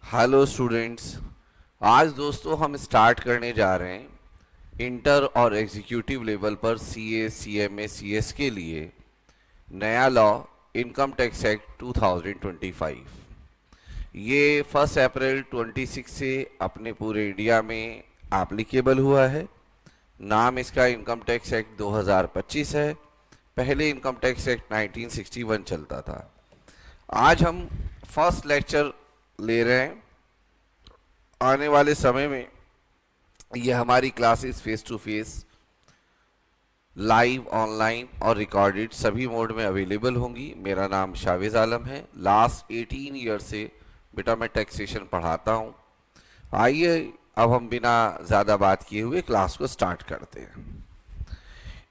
Hello students. आज दोस्तों हम स्टार्ट करने जा रहे हैं इंटर और एग्जीक्यूटिव लेवल पर सीए, सीएमए, सीएस के लिए नया लॉ इनकम टैक्स एक्ट 2025। ये 1 अप्रैल 26 से अपने पूरे इंडिया में एप्लीकेबल हुआ है। नाम इसका इनकम टैक्स एक्ट 2025 है। पहले इनकम टैक्स एक्ट 1961 चलता था। आज हम फर्स्ट लेक्चर ले रहे हैं। आने वाले समय में ये हमारी classes face to face, live, online और रिकॉर्डेड सभी मोड में अवेलेबल होंगी। मेरा नाम शावेज आलम है। लास्ट 18 ईयर से बेटा मैं टैक्सेशन पढ़ाता हूँ। आइए अब हम बिना ज़्यादा बात किए हुए क्लास को स्टार्ट करते हैं।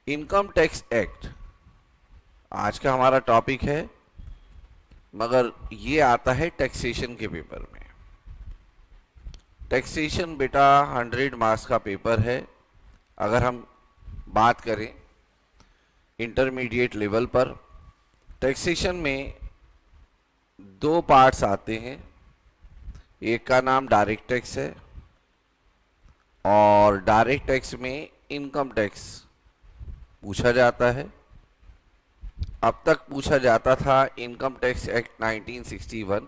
इनकम टैक्स एक्ट आज का हमारा टॉपिक है, मगर ये आता है टैक्सेशन के पेपर में। टैक्सेशन बेटा 100 मार्क्स का पेपर है। अगर हम बात करें इंटरमीडिएट लेवल पर, टैक्सेशन में दो पार्ट्स आते हैं। एक का नाम डायरेक्ट टैक्स है और डायरेक्ट टैक्स में इनकम टैक्स पूछा जाता है। अब तक पूछा जाता था इनकम टैक्स एक्ट 1961,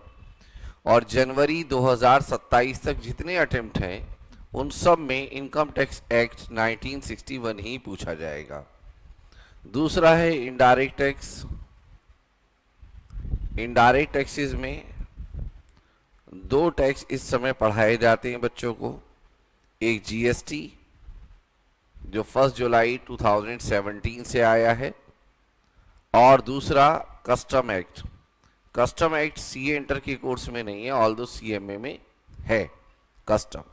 और जनवरी 2027 तक जितने अटेम्प्ट हैं उन सब में इनकम टैक्स एक्ट 1961 ही पूछा जाएगा। दूसरा है इनडायरेक्ट टैक्स। इनडायरेक्ट टैक्सेस में दो टैक्स इस समय पढ़ाए जाते हैं बच्चों को। एक जीएसटी जो 1 जुलाई 2017 से आया है, और दूसरा custom act. Custom act CA inter के कोर्स में नहीं है, ऑल्दो सीएमए में है कस्टम।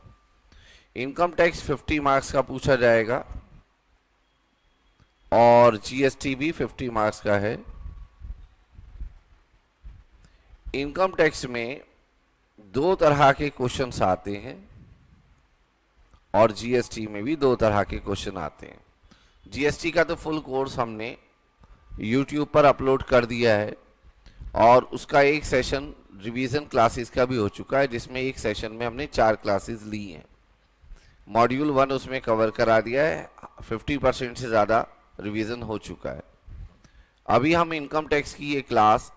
इनकम टैक्स 50 मार्क्स का पूछा जाएगा और जीएसटी भी 50 मार्क्स का है। इनकम टैक्स में दो तरह के क्वेश्चंस आते हैं और जीएसटी में भी दो तरह के क्वेश्चन आते हैं। जीएसटी का तो फुल कोर्स हमने यूट्यूब पर अपलोड कर दिया है और उसका एक सेशन रिवीजन क्लासेस का भी हो चुका है, जिसमें एक सेशन में हमने 4 क्लासेस ली हैं। मॉड्यूल 1 उसमें कवर करा दिया है। 50% से ज़्यादा रिवीजन हो चुका है। अभी हम इनकम टैक्स की ये क्लास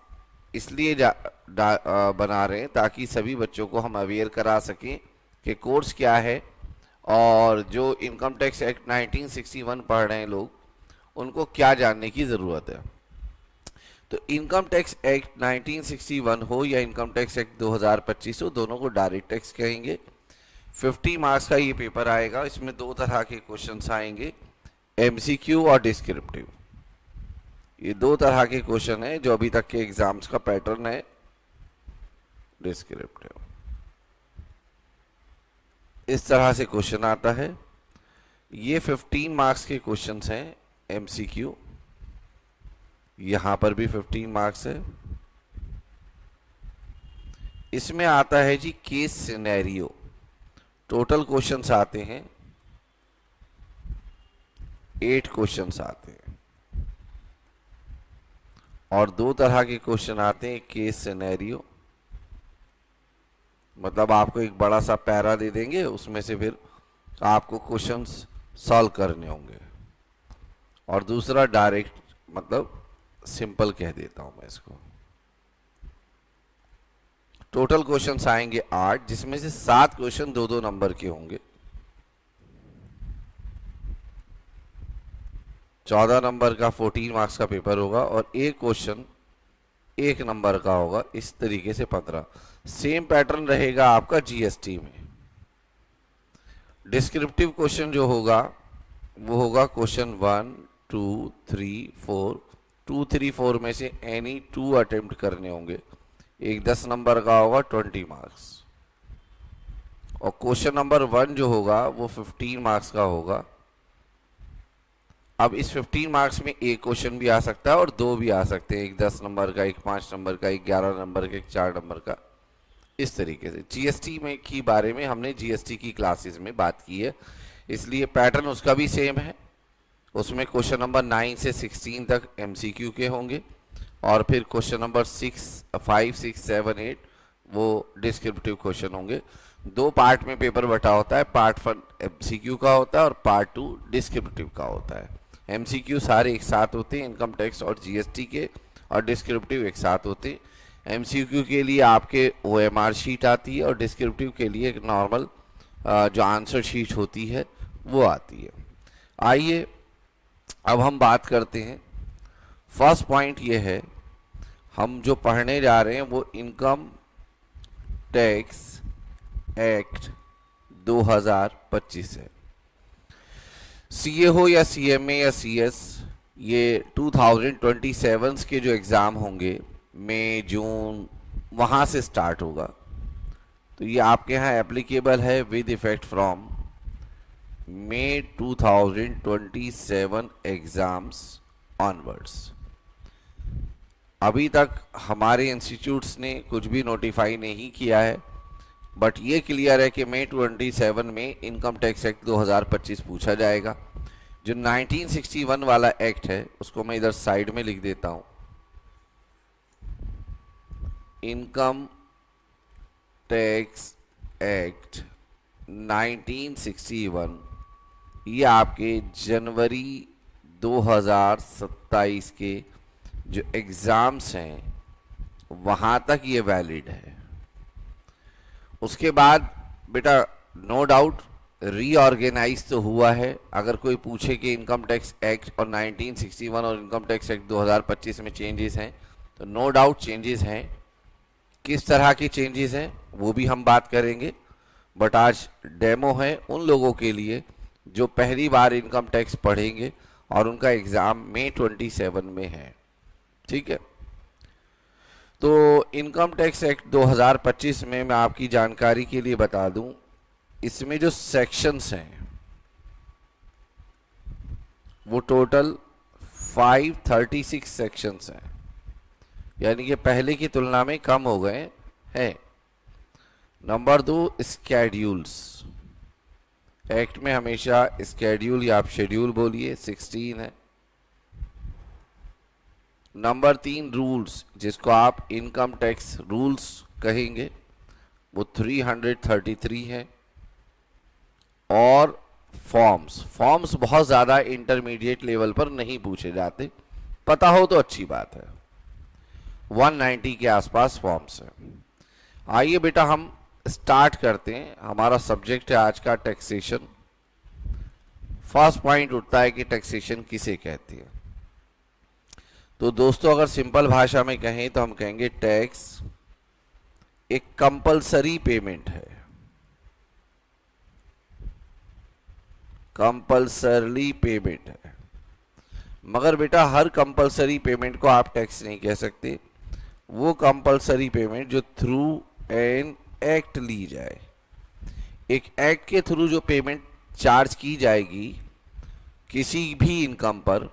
इसलिए बना रहे हैं ताकि सभी बच्चों को हम अवेयर करा सकें कि कोर्स क्या है, और जो इनकम टैक्स एक्ट 1961 पढ़ रहे हैं लोग, उनको क्या जानने की ज़रूरत है। तो इनकम टैक्स एक्ट 1961 हो या इनकम टैक्स एक्ट 2025 हो, दोनों को डायरेक्ट टैक्स कहेंगे। 50 मार्क्स का ये पेपर आएगा। इसमें दो तरह के क्वेश्चंस आएंगे, एमसीक्यू और डिस्क्रिप्टिव। ये दो तरह के क्वेश्चन है जो अभी तक के एग्जाम्स का पैटर्न है। डिस्क्रिप्टिव इस तरह से क्वेश्चन आता है। ये 15 मार्क्स के क्वेश्चंस हैं एमसीक्यू। यहां पर भी 15 मार्क्स है। इसमें आता है जी केस सिनेरियो। टोटल क्वेश्चंस आते हैं 8 क्वेश्चंस आते हैं, और दो तरह के क्वेश्चन आते हैं केस सिनेरियो। मतलब आपको एक बड़ा सा पैरा दे देंगे, उसमें से फिर आपको क्वेश्चंस सॉल्व करने होंगे। और दूसरा डायरेक्ट, मतलब सिंपल कह देता हूं मैं इसको। टोटल क्वेश्चंस आएंगे 8, जिसमें से 7 क्वेश्चन 2-2 नंबर के होंगे। 14 नंबर का 14 मार्क्स का पेपर होगा, और एक क्वेश्चन 1 नंबर का होगा। इस तरीके से 15। सेम पैटर्न रहेगा आपका जीएसटी में। डिस्क्रिप्टिव क्वेश्चन जो होगा वो होगा क्वेश्चन 1, 2, 3, 4। 2, 3, 4 में से एनी 2 अटेम्प्ट करने होंगे। एक 10 नंबर का होगा, 20 मार्क्स। और क्वेश्चन नंबर 1 जो होगा वो 15 मार्क्स का होगा। अब इस 15 मार्क्स में एक क्वेश्चन भी आ सकता है और दो भी आ सकते हैं, एक 10 नंबर का, एक 5 नंबर का, एक 11 नंबर का, एक 4 नंबर का। इस तरीके से जीएसटी में की बारे में हमने जीएसटी की क्लासेस में बात की है, इसलिए पैटर्न उसका भी सेम है। उसमें क्वेश्चन नंबर 9 से 16 तक एमसीक्यू के होंगे, और फिर क्वेश्चन नंबर 6, 5, 6, 7, 8 वो डिस्क्रिप्टिव क्वेश्चन होंगे। दो पार्ट में पेपर बटा होता है, पार्ट 1 एमसीक्यू का होता है और पार्ट 2 डिस्क्रिप्टिव का होता है। एमसीक्यू सारे एक साथ होते हैं इनकम टैक्स और जीएसटी के, और डिस्क्रिप्टिव एक साथ होते हैं। एमसीक्यू के लिए आपके ओएमआर शीट आती है और डिस्क्रिप्टिव के लिए एक नॉर्मल जो आंसर शीट होती है वो आती है। आइए अब हम बात करते हैं। फर्स्ट पॉइंट ये है, हम जो पढ़ने जा रहे हैं वो इनकम टैक्स एक्ट 2025 है। सीए हो या सीएमए या सीएस, ये 2027 के जो एग्ज़ाम होंगे मई जून वहाँ से स्टार्ट होगा, तो ये आपके यहाँ एप्लीकेबल है with effect from May 2027 exams onwards. अभी तक हमारे इंस्टीट्यूट्स ने कुछ भी नोटिफाई नहीं किया है, बट ये क्लियर है कि मई 27 में इनकम टैक्स एक्ट 2025 पूछा जाएगा। जो 1961 वाला एक्ट है उसको मैं इधर साइड में लिख देता हूँ। इनकम टैक्स एक्ट 1961 ये आपके जनवरी 2027 के जो एग्ज़ाम्स हैं वहाँ तक ये वैलिड है। उसके बाद बेटा नो डाउट रीऑर्गेनाइज तो हुआ है। अगर कोई पूछे कि इनकम टैक्स एक्ट और 1961 और इनकम टैक्स एक्ट 2025 में चेंजेस हैं, तो नो डाउट चेंजेस हैं। किस तरह के चेंजेस हैं वो भी हम बात करेंगे, बट आज डेमो है उन लोगों के लिए जो पहली बार इनकम टैक्स पढ़ेंगे और उनका एग्ज़ाम मई 27 में है। ठीक है, तो इनकम टैक्स एक्ट 2025 में मैं आपकी जानकारी के लिए बता दूं, इसमें जो सेक्शंस हैं वो टोटल 536 सेक्शंस हैं, यानी कि पहले की तुलना में कम हो गए हैं। Number 2, schedules. एक्ट में हमेशा स्केड्यूल या आप शेड्यूल बोलिए 16 है। नंबर 3, रूल्स, जिसको आप इनकम टैक्स रूल्स कहेंगे, वो 333 है। और फॉर्म्स बहुत ज़्यादा इंटरमीडिएट लेवल पर नहीं पूछे जाते, पता हो तो अच्छी बात है। 190 के आसपास फॉर्म्स हैं। आइए बेटा हम स्टार्ट करते हैं। हमारा सब्जेक्ट है आज का टैक्सेशन। फर्स्ट पॉइंट उठता है कि टैक्सेशन किसे कहते हैं। तो दोस्तों अगर सिंपल भाषा में कहें तो हम कहेंगे टैक्स एक कंपलसरी पेमेंट है। कंपलसरी पेमेंट है, मगर बेटा हर कंपलसरी पेमेंट को आप टैक्स नहीं कह सकते। वो कंपलसरी पेमेंट जो थ्रू एन एक्ट ली जाए, एक एक्ट के थ्रू जो पेमेंट चार्ज की जाएगी किसी भी इनकम पर,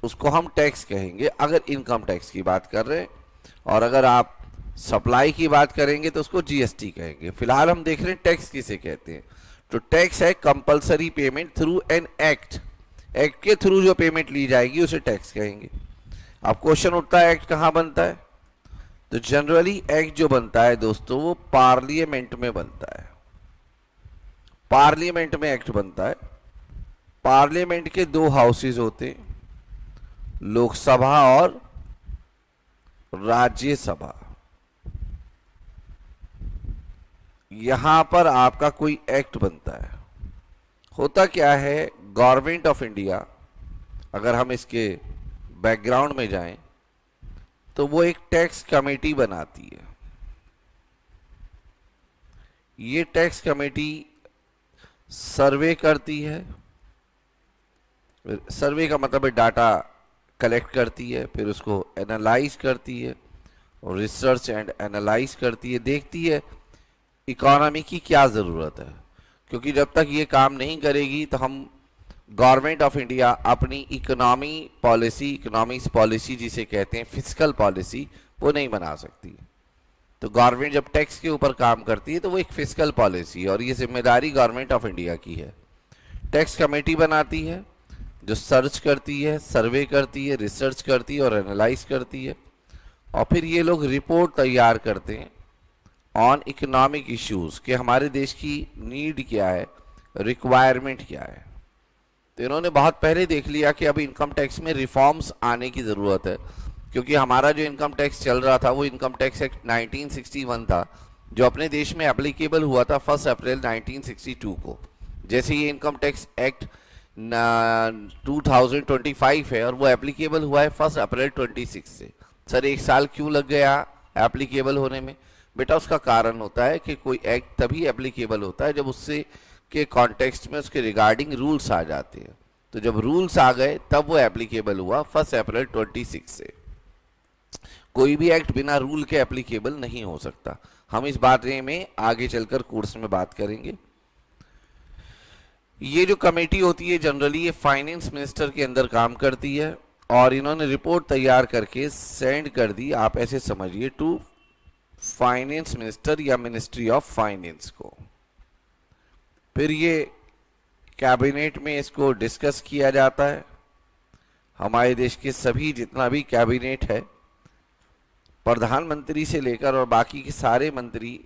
उसको हम टैक्स कहेंगे अगर इनकम टैक्स की बात कर रहे हैं। और अगर आप सप्लाई की बात करेंगे तो उसको जीएसटी कहेंगे। फिलहाल हम देख रहे हैं टैक्स किसे कहते हैं। तो टैक्स है compulsory payment through an act. Act के थ्रू जो पेमेंट ली जाएगी उसे टैक्स कहेंगे। अब क्वेश्चन उठता है एक्ट कहाँ बनता है, तो जनरली एक्ट जो बनता है दोस्तों वो पार्लियामेंट में बनता है। पार्लियामेंट में एक्ट बनता है। पार्लियामेंट के दो हाउसेज होते हैं, लोकसभा और राज्यसभा। यहां पर आपका कोई एक्ट बनता है। होता क्या है, गवर्नमेंट ऑफ इंडिया, अगर हम इसके बैकग्राउंड में जाएं तो वो एक टैक्स कमेटी बनाती है। ये टैक्स कमेटी सर्वे करती है। सर्वे का मतलब है डाटा कलेक्ट करती है, फिर उसको एनालाइज करती है और रिसर्च एंड एनालाइज करती है, देखती है इकोनॉमी की क्या ज़रूरत है। क्योंकि जब तक ये काम नहीं करेगी तो हम गवर्नमेंट ऑफ इंडिया अपनी इकोनॉमिक्स पॉलिसी जिसे कहते हैं फिस्कल पॉलिसी, वो नहीं बना सकती। तो गवर्नमेंट जब टैक्स के ऊपर काम करती है तो वो एक फिस्कल पॉलिसी, और ये जिम्मेदारी गवर्नमेंट ऑफ इंडिया की है। टैक्स कमेटी बनाती है जो सर्च करती है, सर्वे करती है, रिसर्च करती है और एनालाइज करती है, और फिर ये लोग रिपोर्ट तैयार करते हैं ऑन इकोनॉमिक इश्यूज कि हमारे देश की नीड क्या है, रिक्वायरमेंट क्या है। तो इन्होंने बहुत पहले देख लिया कि अब इनकम टैक्स में रिफॉर्म्स आने की ज़रूरत है, क्योंकि हमारा जो इनकम टैक्स चल रहा था वो इनकम टैक्स एक्ट 1961 था, जो अपने देश में एप्लीकेबल हुआ था 1 अप्रैल 1962 को। जैसे ये इनकम टैक्स एक्ट 2025 है और वो एप्लीकेबल हुआ है 1 अप्रैल 26 से। सर 1 साल क्यों लग गया एप्लीकेबल होने में? बेटा उसका कारण होता है कि कोई एक्ट तभी एप्लीकेबल होता है जब उससे के कॉन्टेक्स्ट में उसके रिगार्डिंग रूल्स आ जाते हैं। तो जब रूल्स आ गए तब वो एप्लीकेबल हुआ 1 अप्रैल 26 से। कोई भी एक्ट बिना रूल के एप्लीकेबल नहीं हो सकता। हम इस बारे में आगे चलकर कोर्स में बात करेंगे। ये जो कमेटी होती है जनरली ये फाइनेंस मिनिस्टर के अंदर काम करती है और इन्होंने रिपोर्ट तैयार करके सेंड कर दी, आप ऐसे समझिए, टू फाइनेंस मिनिस्टर या मिनिस्ट्री ऑफ फाइनेंस को। फिर ये कैबिनेट में इसको डिस्कस किया जाता है। हमारे देश के सभी जितना भी कैबिनेट है, प्रधानमंत्री से लेकर और बाकी के सारे मंत्री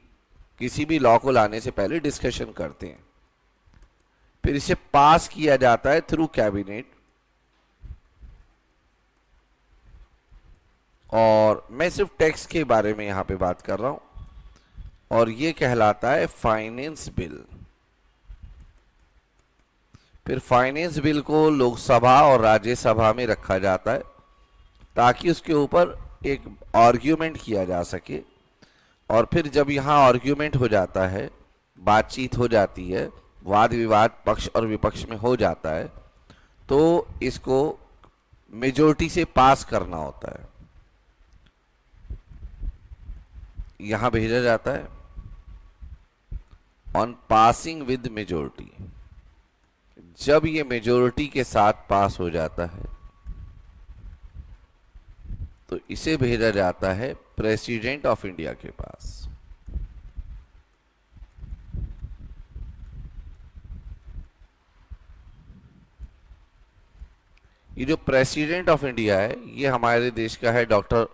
किसी भी लॉ को लाने से पहले डिस्कशन करते हैं, फिर इसे पास किया जाता है थ्रू कैबिनेट। और मैं सिर्फ टैक्स के बारे में यहां पे बात कर रहा हूं और ये कहलाता है फाइनेंस बिल। फिर फाइनेंस बिल को लोकसभा और राज्यसभा में रखा जाता है ताकि उसके ऊपर एक आर्ग्यूमेंट किया जा सके। और फिर जब यहाँ आर्ग्यूमेंट हो जाता है, बातचीत हो जाती है, वाद विवाद पक्ष और विपक्ष में हो जाता है, तो इसको मेजोरिटी से पास करना होता है। यहां भेजा जाता है ऑन पासिंग विद मेजोरिटी। जब ये मेजोरिटी के साथ पास हो जाता है तो इसे भेजा जाता है प्रेसिडेंट ऑफ इंडिया के पास। ये जो प्रेसिडेंट ऑफ इंडिया है ये हमारे देश का है डॉक्टर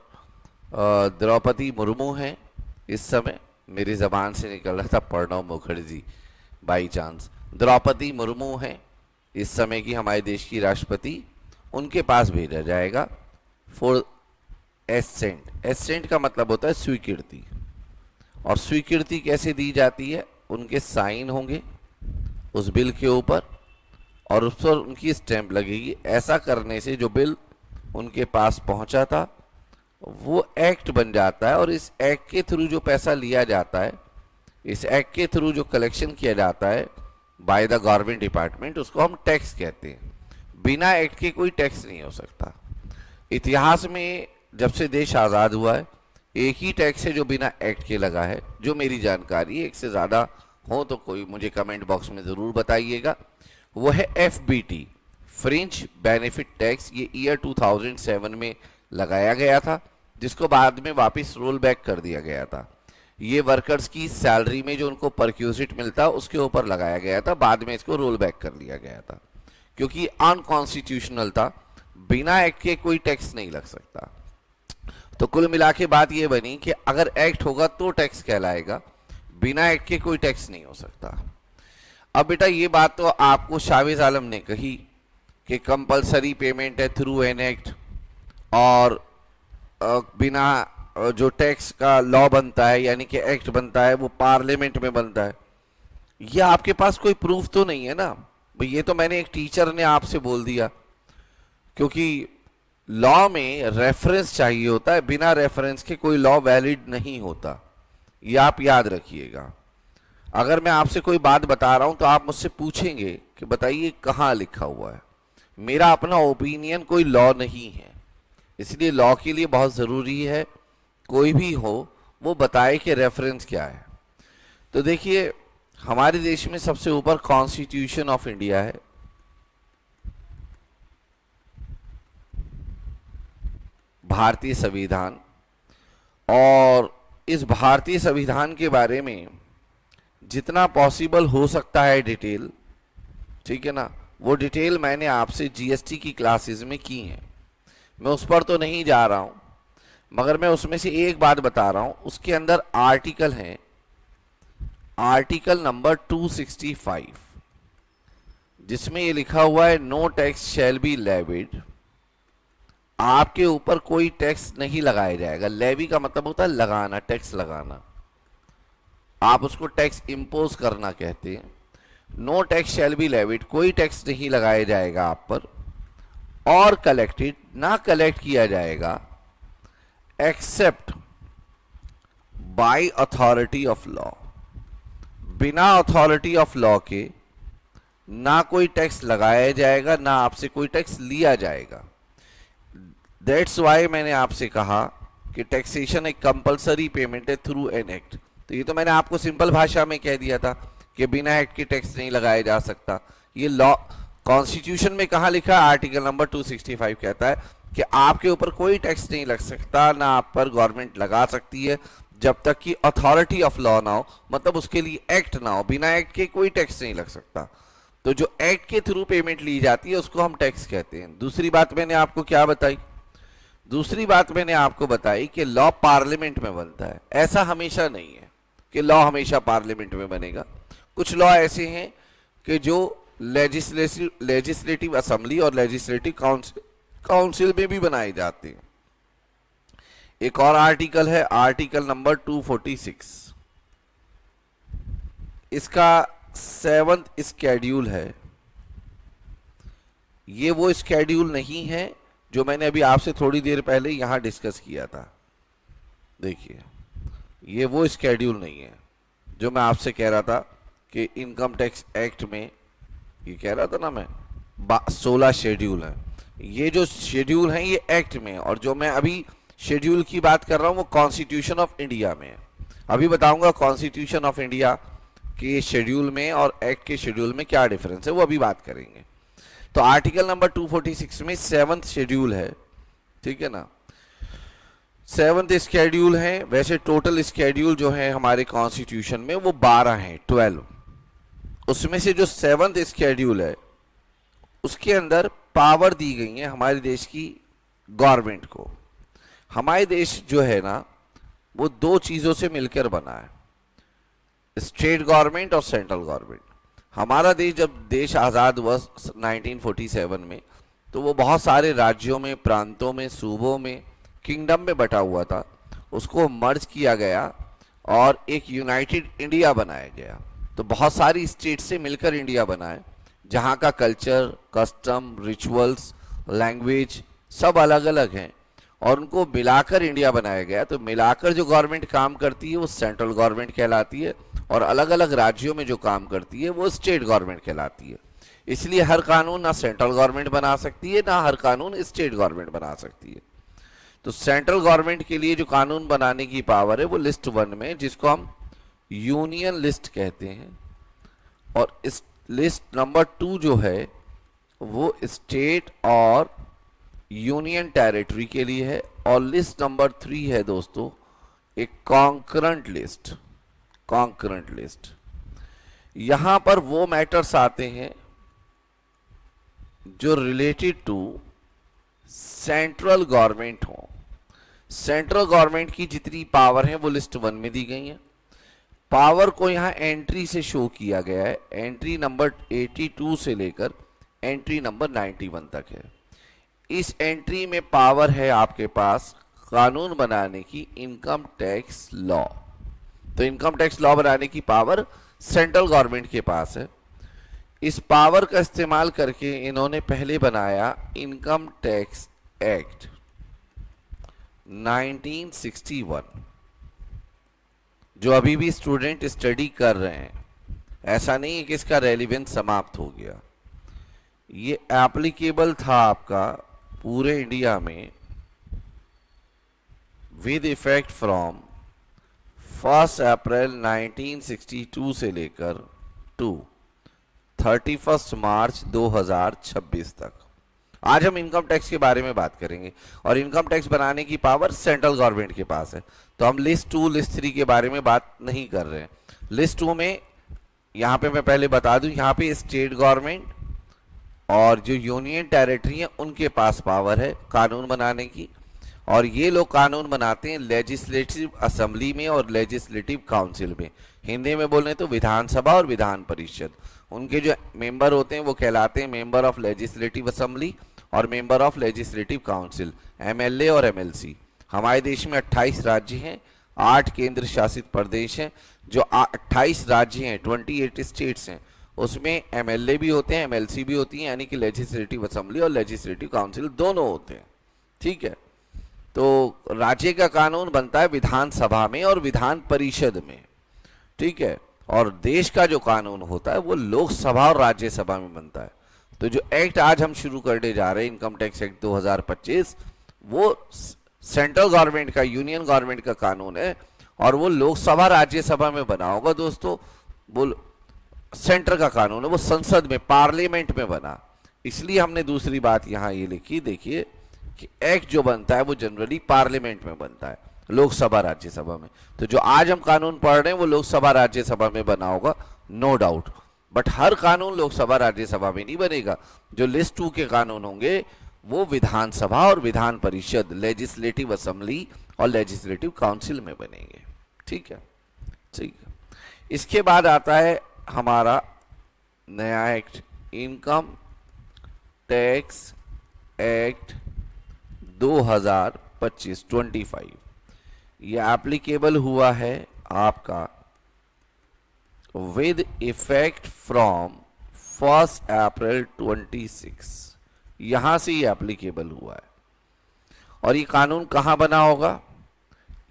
द्रौपदी मुर्मू है। इस समय मेरी जबान से निकल रहा था प्रणब मुखर्जी, बाई चांस। द्रौपदी मुर्मू है इस समय की हमारे देश की राष्ट्रपति। उनके पास भेजा जाएगा फॉर एसेंट। एसेंट का मतलब होता है स्वीकृति। और स्वीकृति कैसे दी जाती है? उनके साइन होंगे उस बिल के ऊपर और उस पर उनकी स्टैंप लगेगी। ऐसा करने से जो बिल उनके पास पहुंचा था वो एक्ट बन जाता है और इस एक्ट के थ्रू जो पैसा लिया जाता है, इस एक्ट के थ्रू जो कलेक्शन किया जाता है बाय द गवर्नमेंट डिपार्टमेंट, उसको हम टैक्स कहते हैं। बिना एक्ट के कोई टैक्स नहीं हो सकता। इतिहास में जब से देश आज़ाद हुआ है एक ही टैक्स है जो बिना एक्ट के लगा है, जो मेरी जानकारी है। एक से ज़्यादा हो तो कोई मुझे कमेंट बॉक्स में ज़रूर बताइएगा। वो है FBT, फ्रेंच बेनिफिट टैक्स। ये ईयर 2007 में लगाया गया था, जिसको बाद में वापस रोल बैक कर दिया गया था। ये वर्कर्स की सैलरी में जो उनको परक्यूजिट मिलता उसके ऊपर लगाया गया था, बाद में इसको रोल बैक कर लिया गया था क्योंकि अनकॉन्स्टिट्यूशनल था। बिना एक्ट के कोई टैक्स नहीं लग सकता। तो कुल मिला के बात ये बनी कि अगर एक्ट होगा तो टैक्स कहलाएगा, बिना एक्ट के कोई टैक्स नहीं हो सकता। अब बेटा ये बात तो आपको शाहवेज आलम ने कही कि कंपलसरी पेमेंट है थ्रू एन एक्ट और बिना जो टैक्स का लॉ बनता है यानी कि एक्ट बनता है वो पार्लियामेंट में बनता है। ये आपके पास कोई प्रूफ तो नहीं है ना भाई, ये तो मैंने एक टीचर ने आपसे बोल दिया, क्योंकि लॉ में रेफरेंस चाहिए होता है। बिना रेफरेंस के कोई लॉ वैलिड नहीं होता, ये आप याद रखिएगा। अगर मैं आपसे कोई बात बता रहा हूं तो आप मुझसे पूछेंगे कि बताइए कहाँ लिखा हुआ है। मेरा अपना ओपिनियन कोई लॉ नहीं है, इसलिए लॉ के लिए बहुत ज़रूरी है कोई भी हो वो बताए कि रेफरेंस क्या है। तो देखिए हमारे देश में सबसे ऊपर कॉन्स्टिट्यूशन ऑफ इंडिया है, भारतीय संविधान। और इस भारतीय संविधान के बारे में जितना पॉसिबल हो सकता है डिटेल, ठीक है ना, वो डिटेल मैंने आपसे जीएसटी की क्लासेस में की है। मैं उस पर तो नहीं जा रहा हूं, मगर मैं उसमें से एक बात बता रहा हूं। उसके अंदर आर्टिकल हैं आर्टिकल नंबर 265, जिसमें ये लिखा हुआ है no tax shall be levied, आपके ऊपर कोई टैक्स नहीं लगाया जाएगा। लेवी का मतलब होता है लगाना, टैक्स लगाना, आप उसको टैक्स इंपोज करना कहते हैं। No tax shall be levied, कोई टैक्स नहीं लगाया जाएगा आप पर, और कलेक्टेड, ना कलेक्ट किया जाएगा, except by authority of law, बिना अथॉरिटी ऑफ लॉ के ना कोई टैक्स लगाया जाएगा, ना आपसे कोई टैक्स लिया जाएगा। दैट्स वाई मैंने आपसे कहा कि टैक्सेशन एक कंपलसरी पेमेंट है थ्रू एन एक्ट। तो ये तो मैंने आपको सिंपल भाषा में कह दिया था कि बिना एक्ट के टैक्स नहीं लगाया जा सकता। ये लॉ कॉन्स्टिट्यूशन में कहाँ लिखा है? आर्टिकल नंबर 265 कहता है कि आपके ऊपर कोई टैक्स नहीं लग सकता, ना आप पर गवर्नमेंट लगा सकती है जब तक कि अथॉरिटी ऑफ लॉ ना हो, मतलब उसके लिए एक्ट ना हो। बिना एक्ट के कोई टैक्स नहीं लग सकता। तो जो एक्ट के थ्रू पेमेंट ली जाती है उसको हम टैक्स कहते हैं। दूसरी बात मैंने आपको क्या बताई? दूसरी बात मैंने आपको बताई कि लॉ पार्लियामेंट में बनता है। ऐसा हमेशा नहीं है कि लॉ हमेशा पार्लियामेंट में बनेगा। कुछ लॉ ऐसे हैं कि जो लेजिस्लेटिव असेंबली और लेजिस्लेटिव काउंसिल में भी बनाए जाते हैं। एक और आर्टिकल है, आर्टिकल नंबर 246, इसका 7th स्केड्यूल है। ये वो स्केड्यूल नहीं है जो मैंने अभी आपसे थोड़ी देर पहले यहां डिस्कस किया था। देखिए, ये वो स्केड्यूल नहीं है जो मैं आपसे कह रहा था कि इनकम टैक्स एक्ट में, ये कह रहा था ना मैं, 16 शेड्यूल है। ये जो शेड्यूल है ये एक्ट में, और जो मैं अभी शेड्यूल की बात कर रहा हूं वो कॉन्स्टिट्यूशन ऑफ इंडिया में है। अभी बताऊंगा कॉन्स्टिट्यूशन ऑफ इंडिया के शेड्यूल में और एक्ट के शेड्यूल में क्या डिफरेंस है, वो अभी बात करेंगे। तो आर्टिकल नंबर 246 में 7th शेड्यूल है, ठीक है ना, 7th स्केड्यूल है। वैसे टोटल स्केड्यूल जो है हमारे कॉन्स्टिट्यूशन में वो 12 हैं, 12। उसमें से जो 7th स्केड्यूल है उसके अंदर पावर दी गई है हमारे देश की गवर्नमेंट को। हमारे देश जो है ना वो दो चीजों से मिलकर बना है, स्टेट गवर्नमेंट और सेंट्रल गवर्नमेंट। हमारा देश जब देश आज़ाद हुआ 1947 में, तो वो बहुत सारे राज्यों में, प्रांतों में, सूबों में, किंगडम में बटा हुआ था। उसको मर्ज किया गया और एक यूनाइटेड इंडिया बनाया गया। तो बहुत सारी स्टेट से मिलकर इंडिया बना है, जहाँ का कल्चर, कस्टम, रिचुअल्स, लैंग्वेज सब अलग अलग हैं, और उनको मिलाकर इंडिया बनाया गया। तो मिलाकर जो गवर्नमेंट काम करती है वो सेंट्रल गवर्नमेंट कहलाती है, और अलग अलग राज्यों में जो काम करती है वो स्टेट गवर्नमेंट कहलाती है। इसलिए हर कानून ना सेंट्रल गवर्नमेंट बना सकती है, ना हर कानून स्टेट गवर्नमेंट बना सकती है। तो सेंट्रल गवर्नमेंट के लिए जो कानून बनाने की पावर है वो लिस्ट 1 में, जिसको हम यूनियन लिस्ट कहते हैं, और इस लिस्ट नंबर 2 जो है वो स्टेट और यूनियन टेरिटरी के लिए है। और लिस्ट नंबर 3 है दोस्तों एक कॉन्करेंट लिस्ट। कॉन्करेंट लिस्ट, यहां पर वो मैटर्स आते हैं जो रिलेटेड टू सेंट्रल गवर्नमेंट हो। सेंट्रल गवर्नमेंट की जितनी पावर है वो लिस्ट 1 में दी गई है। पावर को यहां एंट्री से शो किया गया है, एंट्री नंबर 82 से लेकर एंट्री नंबर 91 तक है। इस एंट्री में पावर है आपके पास कानून बनाने की, इनकम टैक्स लॉ। तो इनकम टैक्स लॉ बनाने की पावर सेंट्रल गवर्नमेंट के पास है। इस पावर का इस्तेमाल करके इन्होंने पहले बनाया इनकम टैक्स एक्ट 1961, जो अभी भी स्टूडेंट स्टडी कर रहे हैं। ऐसा नहीं है कि इसका रेलिवेंस समाप्त हो गया। ये एप्लीकेबल था आपका पूरे इंडिया में विद इफेक्ट फ्रॉम 1 अप्रैल 1962 से लेकर 31 मार्च 2026 तक। आज हम इनकम टैक्स के बारे में बात करेंगे, और इनकम टैक्स बनाने की पावर सेंट्रल गवर्नमेंट के पास है। तो हम लिस्ट 2, लिस्ट 3 के बारे में बात नहीं कर रहे हैं। लिस्ट 2 में यहाँ पे मैं पहले बता दूं, यहाँ पे स्टेट गवर्नमेंट और जो यूनियन टेरिटरी है उनके पास पावर है कानून बनाने की, और ये लोग कानून बनाते हैं लेजिस्लेटिव असेंबली में और लेजिस्लेटिव काउंसिल में। हिंदी में बोले तो विधानसभा और विधान परिषद। उनके जो मेंबर होते हैं वो कहलाते हैं मेंबर ऑफ लेजिस्लेटिव असेंबली और member of legislative council, MLA और एमएलसी। हमारे देश में 28 राज्य हैं, 8 केंद्र शासित प्रदेश हैं। जो 28 राज्य हैं, 28 स्टेट्स हैं, उसमें एमएलए भी होते हैं, एमएलसी भी होती हैं, यानी कि लेजिस्लेटिव असेंबली और लेजिस्लेटिव काउंसिल दोनों होते हैं। ठीक है, तो राज्य का कानून बनता है विधानसभा में और विधान परिषद में। ठीक है, और देश का जो कानून होता है वो लोकसभा और राज्यसभा में बनता है। तो जो एक्ट आज हम शुरू करने जा रहे हैं, इनकम टैक्स एक्ट 2025, वो सेंट्रल गवर्नमेंट का, यूनियन गवर्नमेंट का कानून है और वो लोकसभा राज्यसभा में बना होगा दोस्तों। वो सेंटर का कानून है, वो संसद में, पार्लियामेंट में बना। इसलिए हमने दूसरी बात यहाँ ये लिखी, देखिए कि एक्ट जो बनता है वो जनरली पार्लियामेंट में बनता है, लोकसभा राज्यसभा में। तो जो आज हम कानून पढ़ रहे हैं वो लोकसभा राज्यसभा में बना होगा, नो डाउट। बट हर कानून लोकसभा राज्यसभा में नहीं बनेगा। जो लिस्ट 2 के कानून होंगे वो विधानसभा और विधान परिषद, लेजिस्लेटिव असेंबली और लेजिस्लेटिव काउंसिल में बनेंगे। ठीक है, ठीक है। इसके बाद आता है हमारा नया एक्ट, इनकम टैक्स एक्ट 2025। ये एप्लीकेबल हुआ है आपका विद इफेक्ट फ्रॉम 1 अप्रैल 26। यहां से ये एप्लीकेबल हुआ है। और ये कानून कहां बना होगा?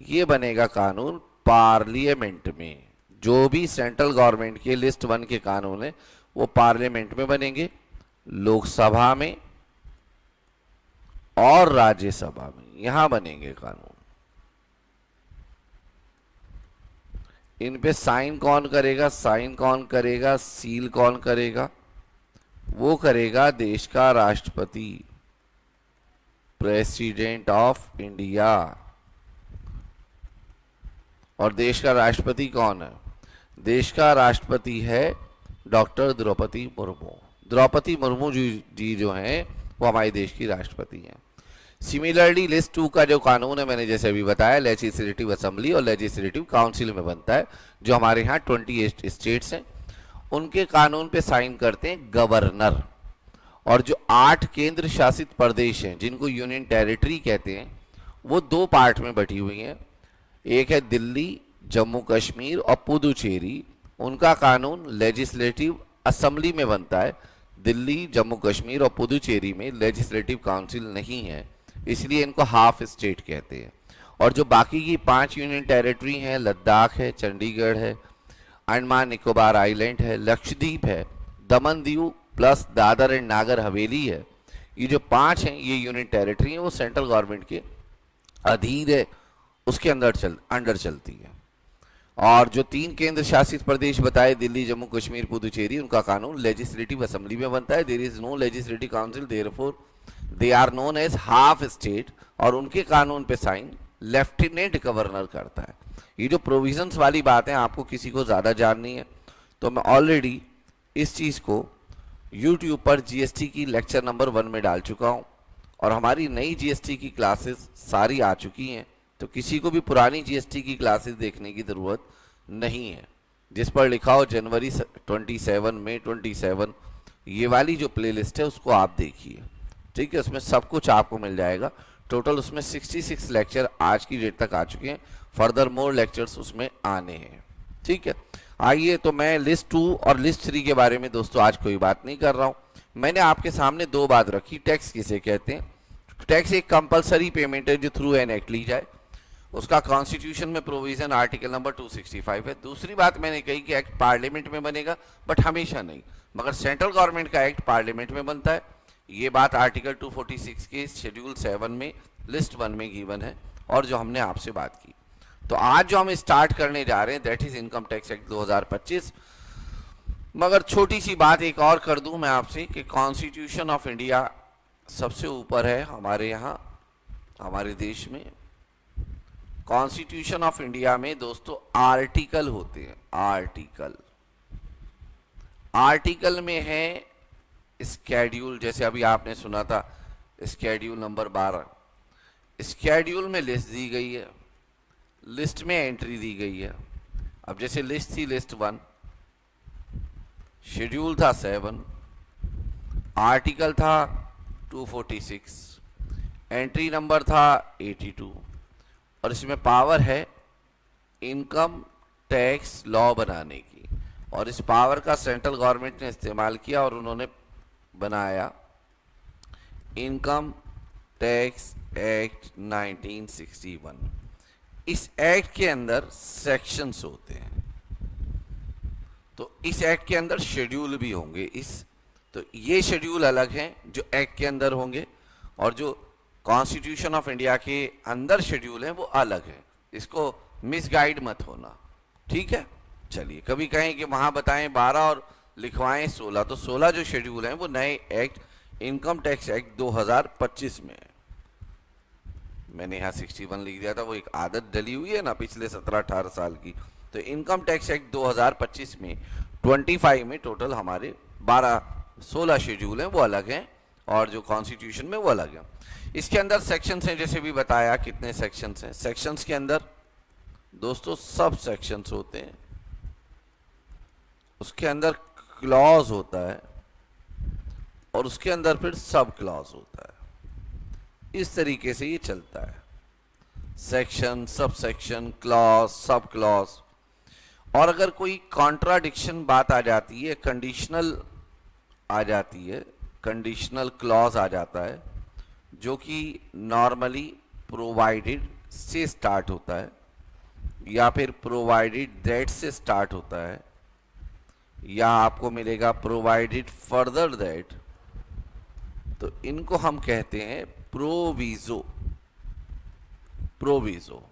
ये बनेगा कानून पार्लियामेंट में। जो भी सेंट्रल गवर्नमेंट के लिस्ट 1 के कानून है वो पार्लियामेंट में बनेंगे, लोकसभा में और राज्यसभा में, यहां बनेंगे कानून। इन पे साइन कौन करेगा? साइन कौन करेगा? सील कौन करेगा? वो करेगा देश का राष्ट्रपति, प्रेसिडेंट ऑफ इंडिया। और देश का राष्ट्रपति कौन है? देश का राष्ट्रपति है डॉक्टर द्रौपदी मुर्मू। द्रौपदी मुर्मू जी जो हैं वो हमारे देश की राष्ट्रपति हैं। सिमिलरली लिस्ट 2 का जो कानून है, मैंने जैसे अभी बताया, लेजिस्लेटिव असेंबली और लेजिस्लेटिव काउंसिल में बनता है। जो हमारे यहाँ 28 स्टेट्स हैं उनके कानून पे साइन करते हैं गवर्नर। और जो 8 केंद्र शासित प्रदेश हैं जिनको यूनियन टेरिटरी कहते हैं, वो 2 पार्ट में बटी हुई हैं। एक है दिल्ली, जम्मू कश्मीर और पुदुचेरी। उनका कानून लेजिस्लेटिव असेंबली में बनता है। दिल्ली, जम्मू कश्मीर और पुदुचेरी में लेजिस्लेटिव काउंसिल नहीं है, इसलिए इनको हाफ स्टेट कहते हैं। और जो बाकी की 5 यूनियन टेरिटरी हैं, लद्दाख है, चंडीगढ़ है, अंडमान निकोबार आइलैंड है, लक्षद्वीप है, दमन दीव प्लस दादर एंड नागर हवेली है। ये जो 5 हैं ये यूनियन टेरिटरी हैं, वो सेंट्रल गवर्नमेंट के अधीन है, उसके अंदर चलती है। और जो 3 केंद्र शासित प्रदेश बताए, दिल्ली, जम्मू कश्मीर, पुदुचेरी, उनका कानून लेजिस्लेटिव असेंबली में बनता है। There is no legislative council, therefore they are known as half state. और उनके कानून पे साइन लेफ्टिनेंट गवर्नर करता है। ये जो प्रोविजंस वाली बात है आपको किसी को ज़्यादा जाननी है तो मैं ऑलरेडी इस चीज़ को YouTube पर जीएसटी की लेक्चर नंबर 1 में डाल चुका हूँ। और हमारी नई जीएसटी की क्लासेस सारी आ चुकी हैं, तो किसी को भी पुरानी जीएसटी की क्लासेस देखने की ज़रूरत नहीं है। जिस पर लिखा हो जनवरी 27, मई 27, ये वाली जो प्लेलिस्ट है उसको आप देखिए। ठीक है, उसमें सब कुछ आपको मिल जाएगा। टोटल उसमें 66 लेक्चर आज की डेट तक आ चुके हैं, फर्दर मोर लेक्चर्स उसमें आने हैं। ठीक है, आइए तो मैं लिस्ट 2 और लिस्ट 3 के बारे में दोस्तों आज कोई बात नहीं कर रहा हूँ। मैंने आपके सामने 2 बात रखी। टैक्स किसे कहते हैं? टैक्स एक कंपलसरी पेमेंट है जो थ्रू एन एक्ट ली जाए। उसका कॉन्स्टिट्यूशन में प्रोविजन आर्टिकल नंबर 265 है। दूसरी बात मैंने कही कि एक्ट पार्लियामेंट में बनेगा, बट हमेशा नहीं, मगर सेंट्रल गवर्नमेंट का एक्ट पार्लियामेंट में बनता है। ये बात आर्टिकल 246 के शेड्यूल 7 में लिस्ट 1 में गिवन है और जो हमने आपसे बात की। तो आज जो हम स्टार्ट करने जा रहे हैं that is income tax act 2025। मगर छोटी सी बात एक और कर दूं मैं आपसे कि कॉन्स्टिट्यूशन ऑफ इंडिया सबसे ऊपर है हमारे यहाँ, हमारे देश में। कॉन्स्टिट्यूशन ऑफ इंडिया में दोस्तों आर्टिकल होते हैं। आर्टिकल में है स्केड्यूल, जैसे अभी आपने सुना था स्केड्यूल नंबर 12, स्केड्यूल में लिस्ट दी गई है, लिस्ट में एंट्री दी गई है। अब जैसे लिस्ट थी लिस्ट 1, शेड्यूल था 7, आर्टिकल था 246, एंट्री नंबर था 82, और इसमें पावर है इनकम टैक्स लॉ बनाने की, और इस पावर का सेंट्रल गवर्नमेंट ने इस्तेमाल किया और उन्होंने बनाया इनकम टैक्स एक्ट 1961। इस एक्ट के अंदर सेक्शंस होते हैं, तो इस एक्ट के अंदर शेड्यूल भी होंगे। तो ये शेड्यूल अलग हैं जो एक्ट के अंदर होंगे, और जो कॉन्स्टिट्यूशन ऑफ इंडिया के अंदर शेड्यूल हैं वो अलग है। इसको मिसगाइड मत होना, ठीक है। चलिए, कभी कहें कि वहां बताएं 12 और लिखवाएं 16, तो 16 जो शेड्यूल हैं वो नए एक्ट इनकम टैक्स एक्ट 2025 में है। मैंने यहाँ 61 लिख दिया था, वो एक आदत डली हुई है ना पिछले 17-18 साल की। तो इनकम टैक्स एक्ट 2025 में 25 में टोटल हमारे 16 शेड्यूल हैं, वो अलग हैं, और जो कॉन्स्टिट्यूशन में वो अलग है। इसके अंदर सेक्शंस हैं, जैसे भी बताया कितने सेक्शंस हैं। सेक्शंस के अंदर दोस्तों सब सेक्शंस होते हैं, उसके अंदर क्लॉज होता है, और उसके अंदर फिर सब क्लॉज होता है। इस तरीके से ये चलता है, section, sub section, clause, sub clause. और अगर कोई कॉन्ट्राडिक्शन बात आ जाती है, कंडीशनल आ जाती है, कंडीशनल क्लॉज आ जाता है, जो कि नॉर्मली प्रोवाइडेड से स्टार्ट होता है, या फिर प्रोवाइडेड दैट से स्टार्ट होता है, या आपको मिलेगा प्रोवाइडेड फर्दर दैट, तो इनको हम कहते हैं प्रोविजो। प्रोविजो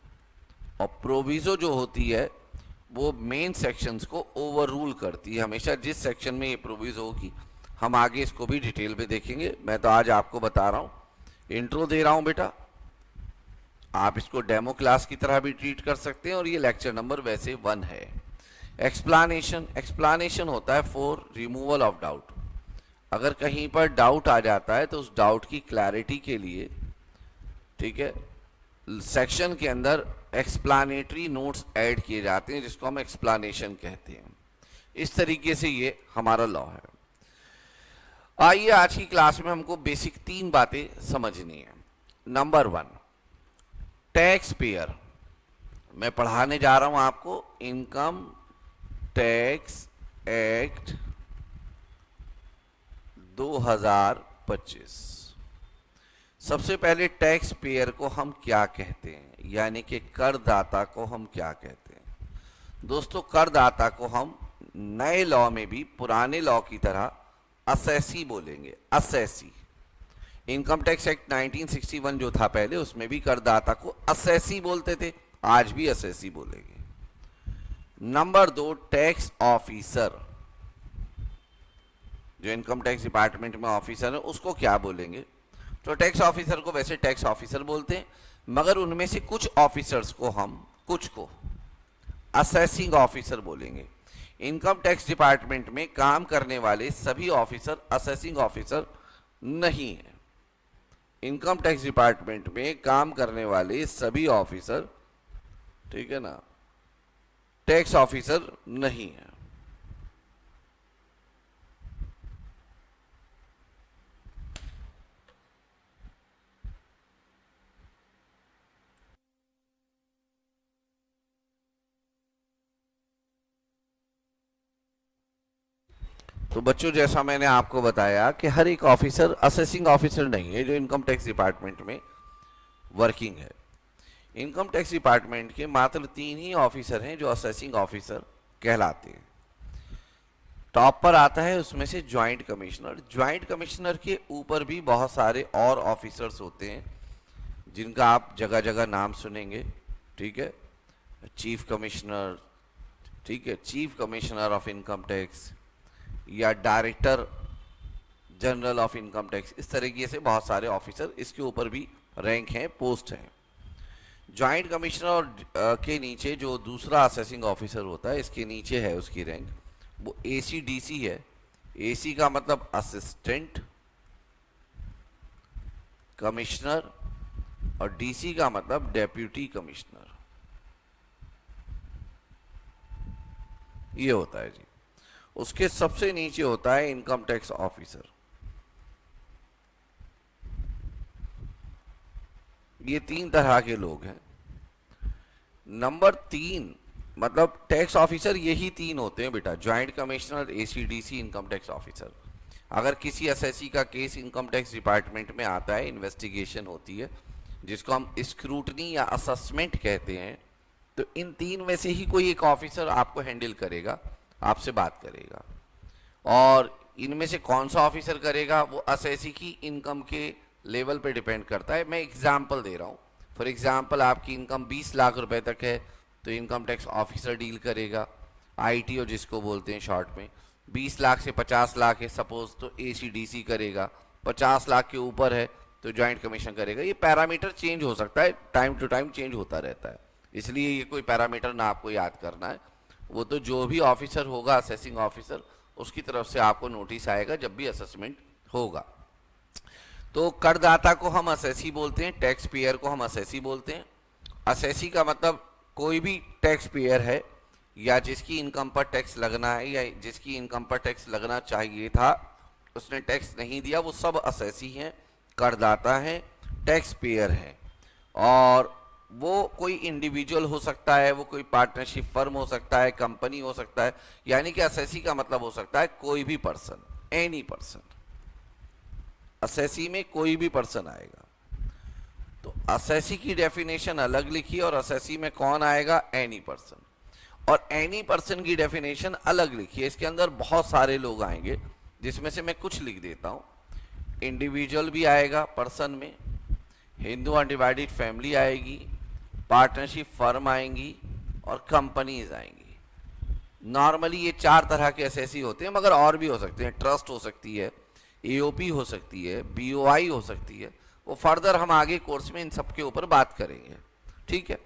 और प्रोविजो जो होती है वो मेन सेक्शंस को ओवररूल करती है हमेशा। जिस सेक्शन में ये प्रोविजो होगी, हम आगे इसको भी डिटेल में देखेंगे। मैं तो आज आपको बता रहा हूँ, इंट्रो दे रहा हूँ बेटा, आप इसको डेमो क्लास की तरह भी ट्रीट कर सकते हैं, और ये लेक्चर नंबर वैसे 1 है। एक्सप्लानेशन, एक्सप्लानेशन होता है फॉर रिमूवल ऑफ डाउट। अगर कहीं पर डाउट आ जाता है तो उस डाउट की क्लैरिटी के लिए, ठीक है, सेक्शन के अंदर एक्सप्लानेटरी नोट्स ऐड किए जाते हैं, जिसको हम एक्सप्लानेशन कहते हैं। इस तरीके से ये हमारा लॉ है। आइए आज की क्लास में हमको बेसिक 3 बातें समझनी है। Number 1, tax payer. मैं पढ़ाने जा रहा हूं आपको इनकम टैक्स एक्ट 2025। सबसे पहले टैक्स पेयर को हम क्या कहते हैं, यानी कि करदाता को हम क्या कहते हैं। दोस्तों, करदाता को हम नए लॉ में भी पुराने लॉ की तरह असेसी बोलेंगे। असेसी, इनकम टैक्स एक्ट 1961 जो था पहले, उसमें भी करदाता को असेसी बोलते थे, आज भी असेसी बोलेंगे। Number 2, tax officer. जो इनकम टैक्स डिपार्टमेंट में ऑफिसर है उसको क्या बोलेंगे? तो टैक्स ऑफिसर को वैसे टैक्स ऑफिसर बोलते हैं, मगर उनमें से कुछ ऑफिसर्स को हम कुछ को असेसिंग ऑफिसर बोलेंगे। इनकम टैक्स डिपार्टमेंट में काम करने वाले सभी ऑफिसर असेसिंग ऑफिसर नहीं है। इनकम टैक्स डिपार्टमेंट में काम करने वाले सभी ऑफिसर, ठीक है ना, टैक्स ऑफिसर नहीं है। तो बच्चों, जैसा मैंने आपको बताया कि हर एक ऑफिसर असेसिंग ऑफिसर नहीं है जो इनकम टैक्स डिपार्टमेंट में वर्किंग है। इनकम टैक्स डिपार्टमेंट के मात्र 3 ही ऑफिसर हैं जो असेसिंग ऑफिसर कहलाते हैं। टॉप पर आता है उसमें से ज्वाइंट कमिश्नर। ज्वाइंट कमिश्नर के ऊपर भी बहुत सारे और ऑफिसर्स होते हैं जिनका आप जगह जगह नाम सुनेंगे, ठीक है। चीफ कमिश्नर, ठीक है, chief commissioner of income tax, या director general of income tax, इस तरीके से बहुत सारे ऑफिसर इसके ऊपर भी रैंक हैं, पोस्ट हैं। ज्वाइंट कमिश्नर के नीचे जो दूसरा असेसिंग ऑफिसर होता है, इसके नीचे है उसकी रैंक, वो ACDC है। AC का मतलब असिस्टेंट कमिश्नर और डीसी का मतलब डेप्यूटी कमिश्नर, ये होता है जी। उसके सबसे नीचे होता है इनकम टैक्स ऑफिसर। ये 3 तरह के लोग हैं। नंबर 3 मतलब टैक्स ऑफिसर यही 3 होते हैं बेटा, joint commissioner, AC DC, income tax officer. अगर किसी एसएससी का केस इनकम टैक्स डिपार्टमेंट में आता है, इन्वेस्टिगेशन होती है, जिसको हम स्क्रूटनी या असेसमेंट कहते हैं, तो इन 3 में से ही कोई एक ऑफिसर आपको हैंडल करेगा, आपसे बात करेगा। और इनमें से कौन सा ऑफिसर करेगा वो एसएससी की इनकम के लेवल पे डिपेंड करता है। मैं एग्जांपल दे रहा हूँ। फॉर एग्जांपल आपकी इनकम 20 लाख रुपए तक है तो इनकम टैक्स ऑफिसर डील करेगा, आईटीओ जिसको बोलते हैं शॉर्ट में। 20 लाख से 50 लाख है सपोज तो एसीडीसी करेगा, 50 लाख के ऊपर है तो ज्वाइंट कमीशन करेगा। ये पैरामीटर चेंज हो सकता है, टाइम टू टाइम चेंज होता रहता है, इसलिए ये कोई पैरामीटर ना आपको याद करना है। वो तो जो भी ऑफिसर होगा असेसिंग ऑफिसर, उसकी तरफ से आपको नोटिस आएगा जब भी असेसमेंट होगा। तो करदाता को हम असेसी बोलते हैं, टैक्स पेयर को हम असेसी बोलते हैं। असेसी का मतलब कोई भी टैक्स पेयर है या जिसकी इनकम पर टैक्स लगना है या जिसकी इनकम पर टैक्स लगना चाहिए था उसने टैक्स नहीं दिया, वो सब असेसी हैं, करदाता हैं, टैक्स पेयर हैं। और वो कोई इंडिविजुअल हो सकता है, वो कोई पार्टनरशिप फर्म हो सकता है, कंपनी हो सकता है, यानी कि असेसी का मतलब हो सकता है कोई भी पर्सन, एनी पर्सन। असेसी में कोई भी पर्सन आएगा। तो असेसी की डेफिनेशन अलग लिखी और असेसी में कौन आएगा, एनी पर्सन। और एनी पर्सन की डेफिनेशन अलग लिखी है, इसके अंदर बहुत सारे लोग आएंगे जिसमें से मैं कुछ लिख देता हूं। इंडिविजुअल भी आएगा पर्सन में, हिंदू अनडिवाइडेड फैमिली आएगी, पार्टनरशिप फर्म आएंगी और कंपनीज आएंगी। नॉर्मली ये 4 तरह के एसएससी होते हैं, मगर और भी हो सकते हैं। ट्रस्ट हो सकती है, एओपी हो सकती है, बीओआई हो सकती है। वो फर्दर हम आगे कोर्स में इन सब के ऊपर बात करेंगे, ठीक है।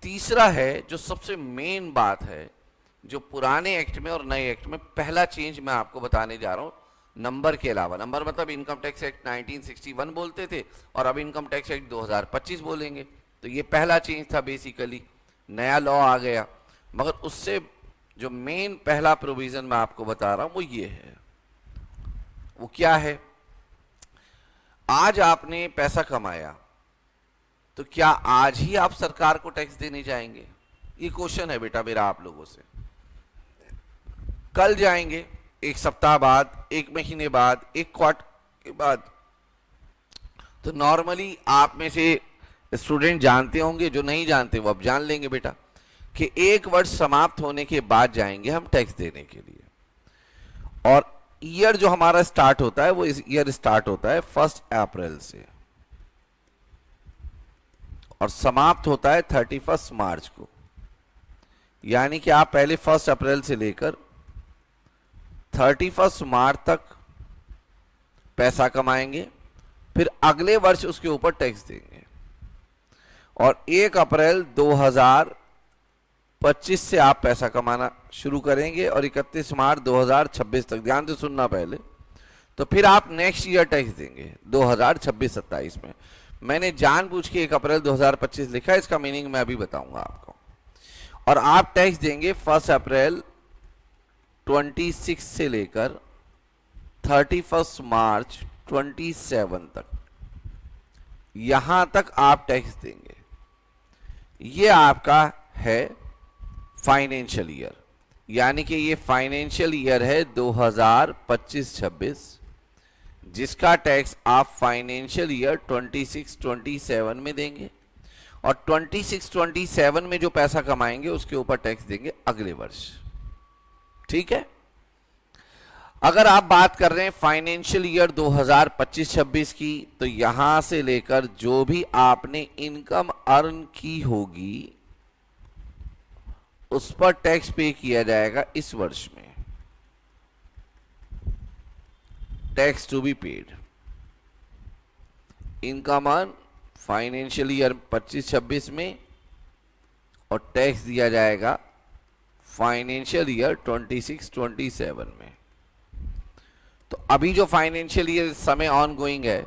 तीसरा है जो सबसे मेन बात है, जो पुराने एक्ट में और नए एक्ट में पहला चेंज मैं आपको बताने जा रहा हूं, नंबर के अलावा। नंबर मतलब इनकम टैक्स एक्ट 1961 बोलते थे और अब इनकम टैक्स एक्ट 2025 बोलेंगे। तो ये पहला चेंज था, बेसिकली नया लॉ आ गया। मगर उससे जो मेन पहला प्रोविजन मैं आपको बता रहा हूं वो ये है। वो क्या है, आज आपने पैसा कमाया तो क्या आज ही आप सरकार को टैक्स देने जाएंगे? ये क्वेश्चन है बेटा मेरा आप लोगों से। कल जाएंगे, 1 सप्ताह बाद, 1 महीने बाद, 1 क्वार्टर के बाद? तो नॉर्मली आप में से स्टूडेंट जानते होंगे, जो नहीं जानते वो अब जान लेंगे बेटा, कि 1 वर्ष समाप्त होने के बाद जाएंगे हम टैक्स देने के लिए। और ईयर जो हमारा स्टार्ट होता है वो इस ईयर स्टार्ट होता है 1 अप्रैल से और समाप्त होता है 31 मार्च को। यानी कि आप पहले 1 अप्रैल से लेकर 31 मार्च तक पैसा कमाएंगे, फिर अगले वर्ष उसके ऊपर टैक्स देंगे। और 1 अप्रैल 2025 से आप पैसा कमाना शुरू करेंगे और 31 मार्च 2026 तक, ध्यान से सुनना पहले, तो फिर आप नेक्स्ट ईयर टैक्स देंगे 2026-27 में। मैंने जानबूझ के 1 अप्रैल 2025 लिखा है, इसका मीनिंग मैं अभी बताऊंगा आपको। और आप टैक्स देंगे 1 अप्रैल 26 से लेकर 31 मार्च 27 तक, यहां तक आप टैक्स देंगे। ये आपका है फाइनेंशियल ईयर, यानी कि ये फाइनेंशियल ईयर है 2025-26, जिसका टैक्स आप फाइनेंशियल ईयर 26-27 में देंगे। और 26-27 में जो पैसा कमाएंगे उसके ऊपर टैक्स देंगे अगले वर्ष, ठीक है। अगर आप बात कर रहे हैं फाइनेंशियल ईयर 2025-26 की, तो यहां से लेकर जो भी आपने इनकम अर्न की होगी उस पर टैक्स पे किया जाएगा इस वर्ष में, tax to be paid. Income earn financial year 25-26 में और टैक्स दिया जाएगा फाइनेंशियल ईयर 26-27 में। तो अभी जो फाइनेंशियल ईयर समय ऑन गोइंग है,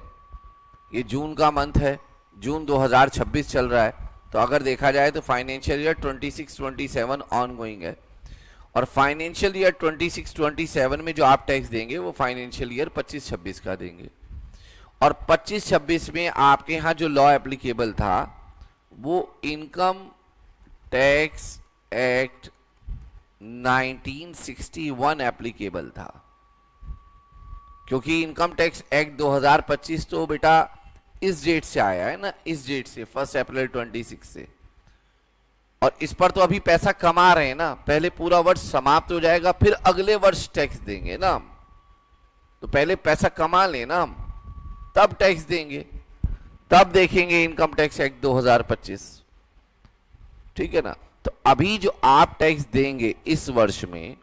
ये जून का मंथ है, जून 2026 चल रहा है, तो अगर देखा जाए तो फाइनेंशियल ईयर 26-27 ऑन गोइंग है, और फाइनेंशियल ईयर 26-27 में जो आप टैक्स देंगे वो फाइनेंशियल ईयर 25-26 का देंगे। और 25-26 में आपके यहाँ जो लॉ एप्लीकेबल था वो इनकम टैक्स एक्ट 1961 एप्लीकेबल था, क्योंकि इनकम टैक्स एक्ट 2025 तो बेटा इस डेट से आया है ना, इस डेट से 1 अप्रैल 26 से, और इस पर तो अभी पैसा कमा रहे हैं ना, पहले पूरा वर्ष समाप्त हो जाएगा फिर अगले वर्ष टैक्स देंगे ना हम, तो पहले पैसा कमा लेना हम तब टैक्स देंगे, तब देखेंगे इनकम टैक्स एक्ट 2025, ठीक है ना। तो अभी जो आप टैक्स देंगे इस वर्ष में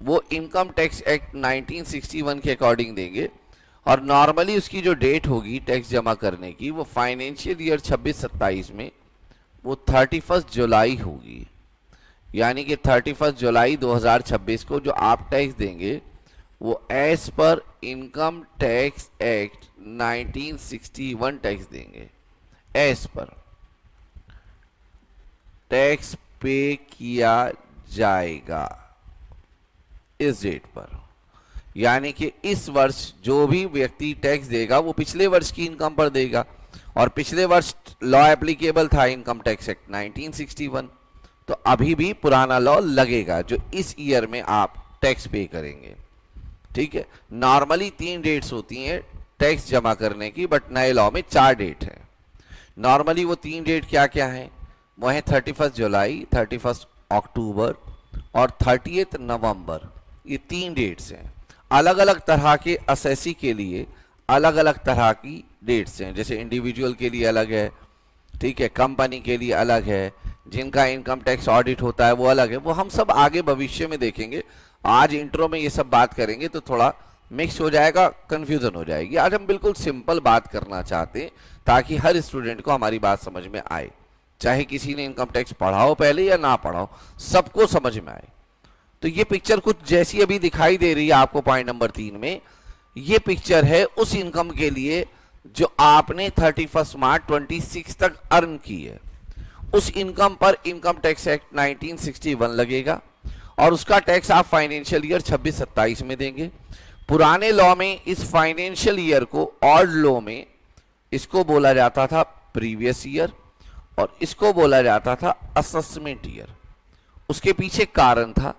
वो इनकम टैक्स एक्ट 1961 के अकॉर्डिंग देंगे, और नॉर्मली उसकी जो डेट होगी टैक्स जमा करने की वो फाइनेंशियल ईयर 26-27 में वो 31 जुलाई होगी, यानी कि 31 जुलाई 2026 को जो आप टैक्स देंगे वो as per income tax act 1961 tax देंगे, एज पर टैक्स पे किया जाएगा इस डेट पर। यानी कि इस वर्ष जो भी व्यक्ति टैक्स देगा वो पिछले वर्ष की इनकम पर देगा, और पिछले वर्ष लॉ एप्लीकेबल था इनकम टैक्स एक्ट 1961, तो अभी भी पुराना लॉ लगेगा जो इस ईयर में आप टैक्स पे करेंगे, ठीक है। नॉर्मली 3 डेट्स होती हैं टैक्स जमा करने की, बट नए लॉ में 4 डेट है। नॉर्मली वो 3 डेट क्या क्या है, वो है 31 जुलाई, 31 अक्टूबर और 30 नवंबर, ये 3 डेट्स हैं। अलग अलग तरह के असेसी के लिए अलग अलग तरह की डेट्स हैं, जैसे इंडिविजुअल के लिए अलग है, ठीक है, कंपनी के लिए अलग है, जिनका इनकम टैक्स ऑडिट होता है वो अलग है, वो हम सब आगे भविष्य में देखेंगे। आज इंट्रो में ये सब बात करेंगे तो थोड़ा मिक्स हो जाएगा, कंफ्यूजन हो जाएगी। आज हम बिल्कुल सिंपल बात करना चाहते हैं ताकि हर स्टूडेंट को हमारी बात समझ में आए, चाहे किसी ने इनकम टैक्स पढ़ा हो पहले या ना पढ़ा हो, सबको समझ में आए। तो ये पिक्चर कुछ जैसी अभी दिखाई दे रही है आपको पॉइंट नंबर 3 में, ये पिक्चर है उस इनकम के लिए जो आपने 31 मार्च 26 तक अर्न की है। उस इनकम पर इनकम टैक्स एक्ट 1961 लगेगा और उसका टैक्स आप फाइनेंशियल ईयर 26-27 में देंगे। पुराने लॉ में इस फाइनेंशियल ईयर को, ऑड लॉ में इसको बोला जाता था प्रीवियस ईयर और इसको बोला जाता था असेसमेंट ईयर। उसके पीछे कारण था,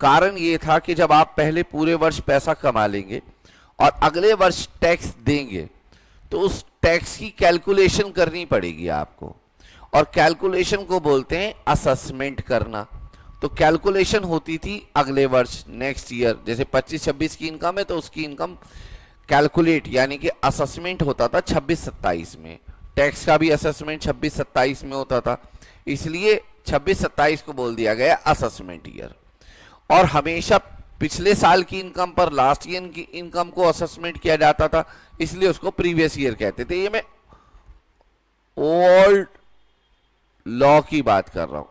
कारण ये था कि जब आप पहले पूरे वर्ष पैसा कमा लेंगे और अगले वर्ष टैक्स देंगे तो उस टैक्स की कैलकुलेशन करनी पड़ेगी आपको, और कैलकुलेशन को बोलते हैं असेसमेंट करना। तो कैलकुलेशन होती थी अगले वर्ष, नेक्स्ट ईयर, जैसे 25-26 की इनकम है तो उसकी इनकम कैलकुलेट यानी कि असेसमेंट होता था 26-27 में, टैक्स का भी असेसमेंट 26-27 में होता था, इसलिए 26-27 को बोल दिया गया असेसमेंट ईयर। और हमेशा पिछले साल की इनकम पर लास्ट ईयर की इनकम को असेसमेंट किया जाता था, इसलिए उसको प्रीवियस ईयर कहते थे। ये मैं ओल्ड लॉ की बात कर रहा हूं,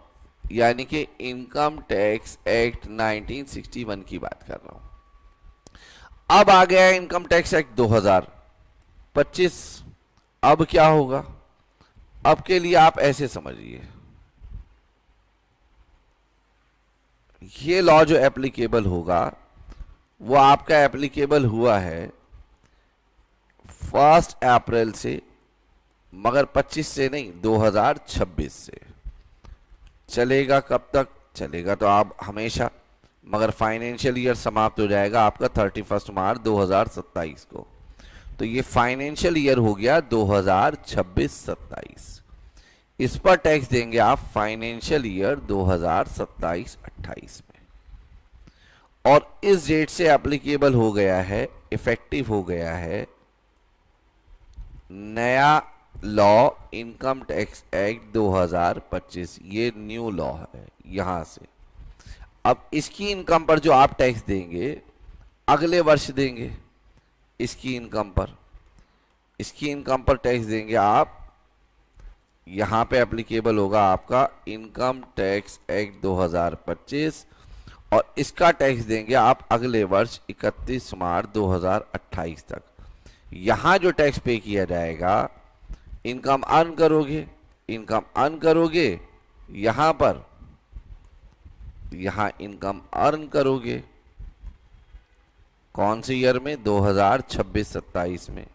यानी कि इनकम टैक्स एक्ट 1961 की बात कर रहा हूं। अब आ गया इनकम टैक्स एक्ट 2025। अब क्या होगा, अब के लिए आप ऐसे समझिए, ये लॉ जो एप्लीकेबल होगा वो आपका एप्लीकेबल हुआ है 1 अप्रैल से, मगर 25 से नहीं, 2026 से। चलेगा कब तक चलेगा, तो आप हमेशा, मगर फाइनेंशियल ईयर समाप्त हो जाएगा आपका 31 मार्च 2027 को। तो ये फाइनेंशियल ईयर हो गया 2026-27। इस पर टैक्स देंगे आप फाइनेंशियल ईयर 2027-28 में, और इस डेट से एप्लीकेबल हो गया है, इफेक्टिव हो गया है नया लॉ इनकम टैक्स एक्ट 2025। ये न्यू लॉ है। यहां से अब इसकी इनकम पर जो आप टैक्स देंगे अगले वर्ष देंगे, इसकी इनकम पर टैक्स देंगे आप, यहां पे एप्लीकेबल होगा आपका इनकम टैक्स एक्ट 2025, और इसका टैक्स देंगे आप अगले वर्ष 31 मार्च 2028 तक। यहां जो टैक्स पे किया जाएगा इनकम अर्न करोगे, इनकम अर्न करोगे, यहां पर यहां इनकम अर्न करोगे कौन से ईयर में, 2026-27 में,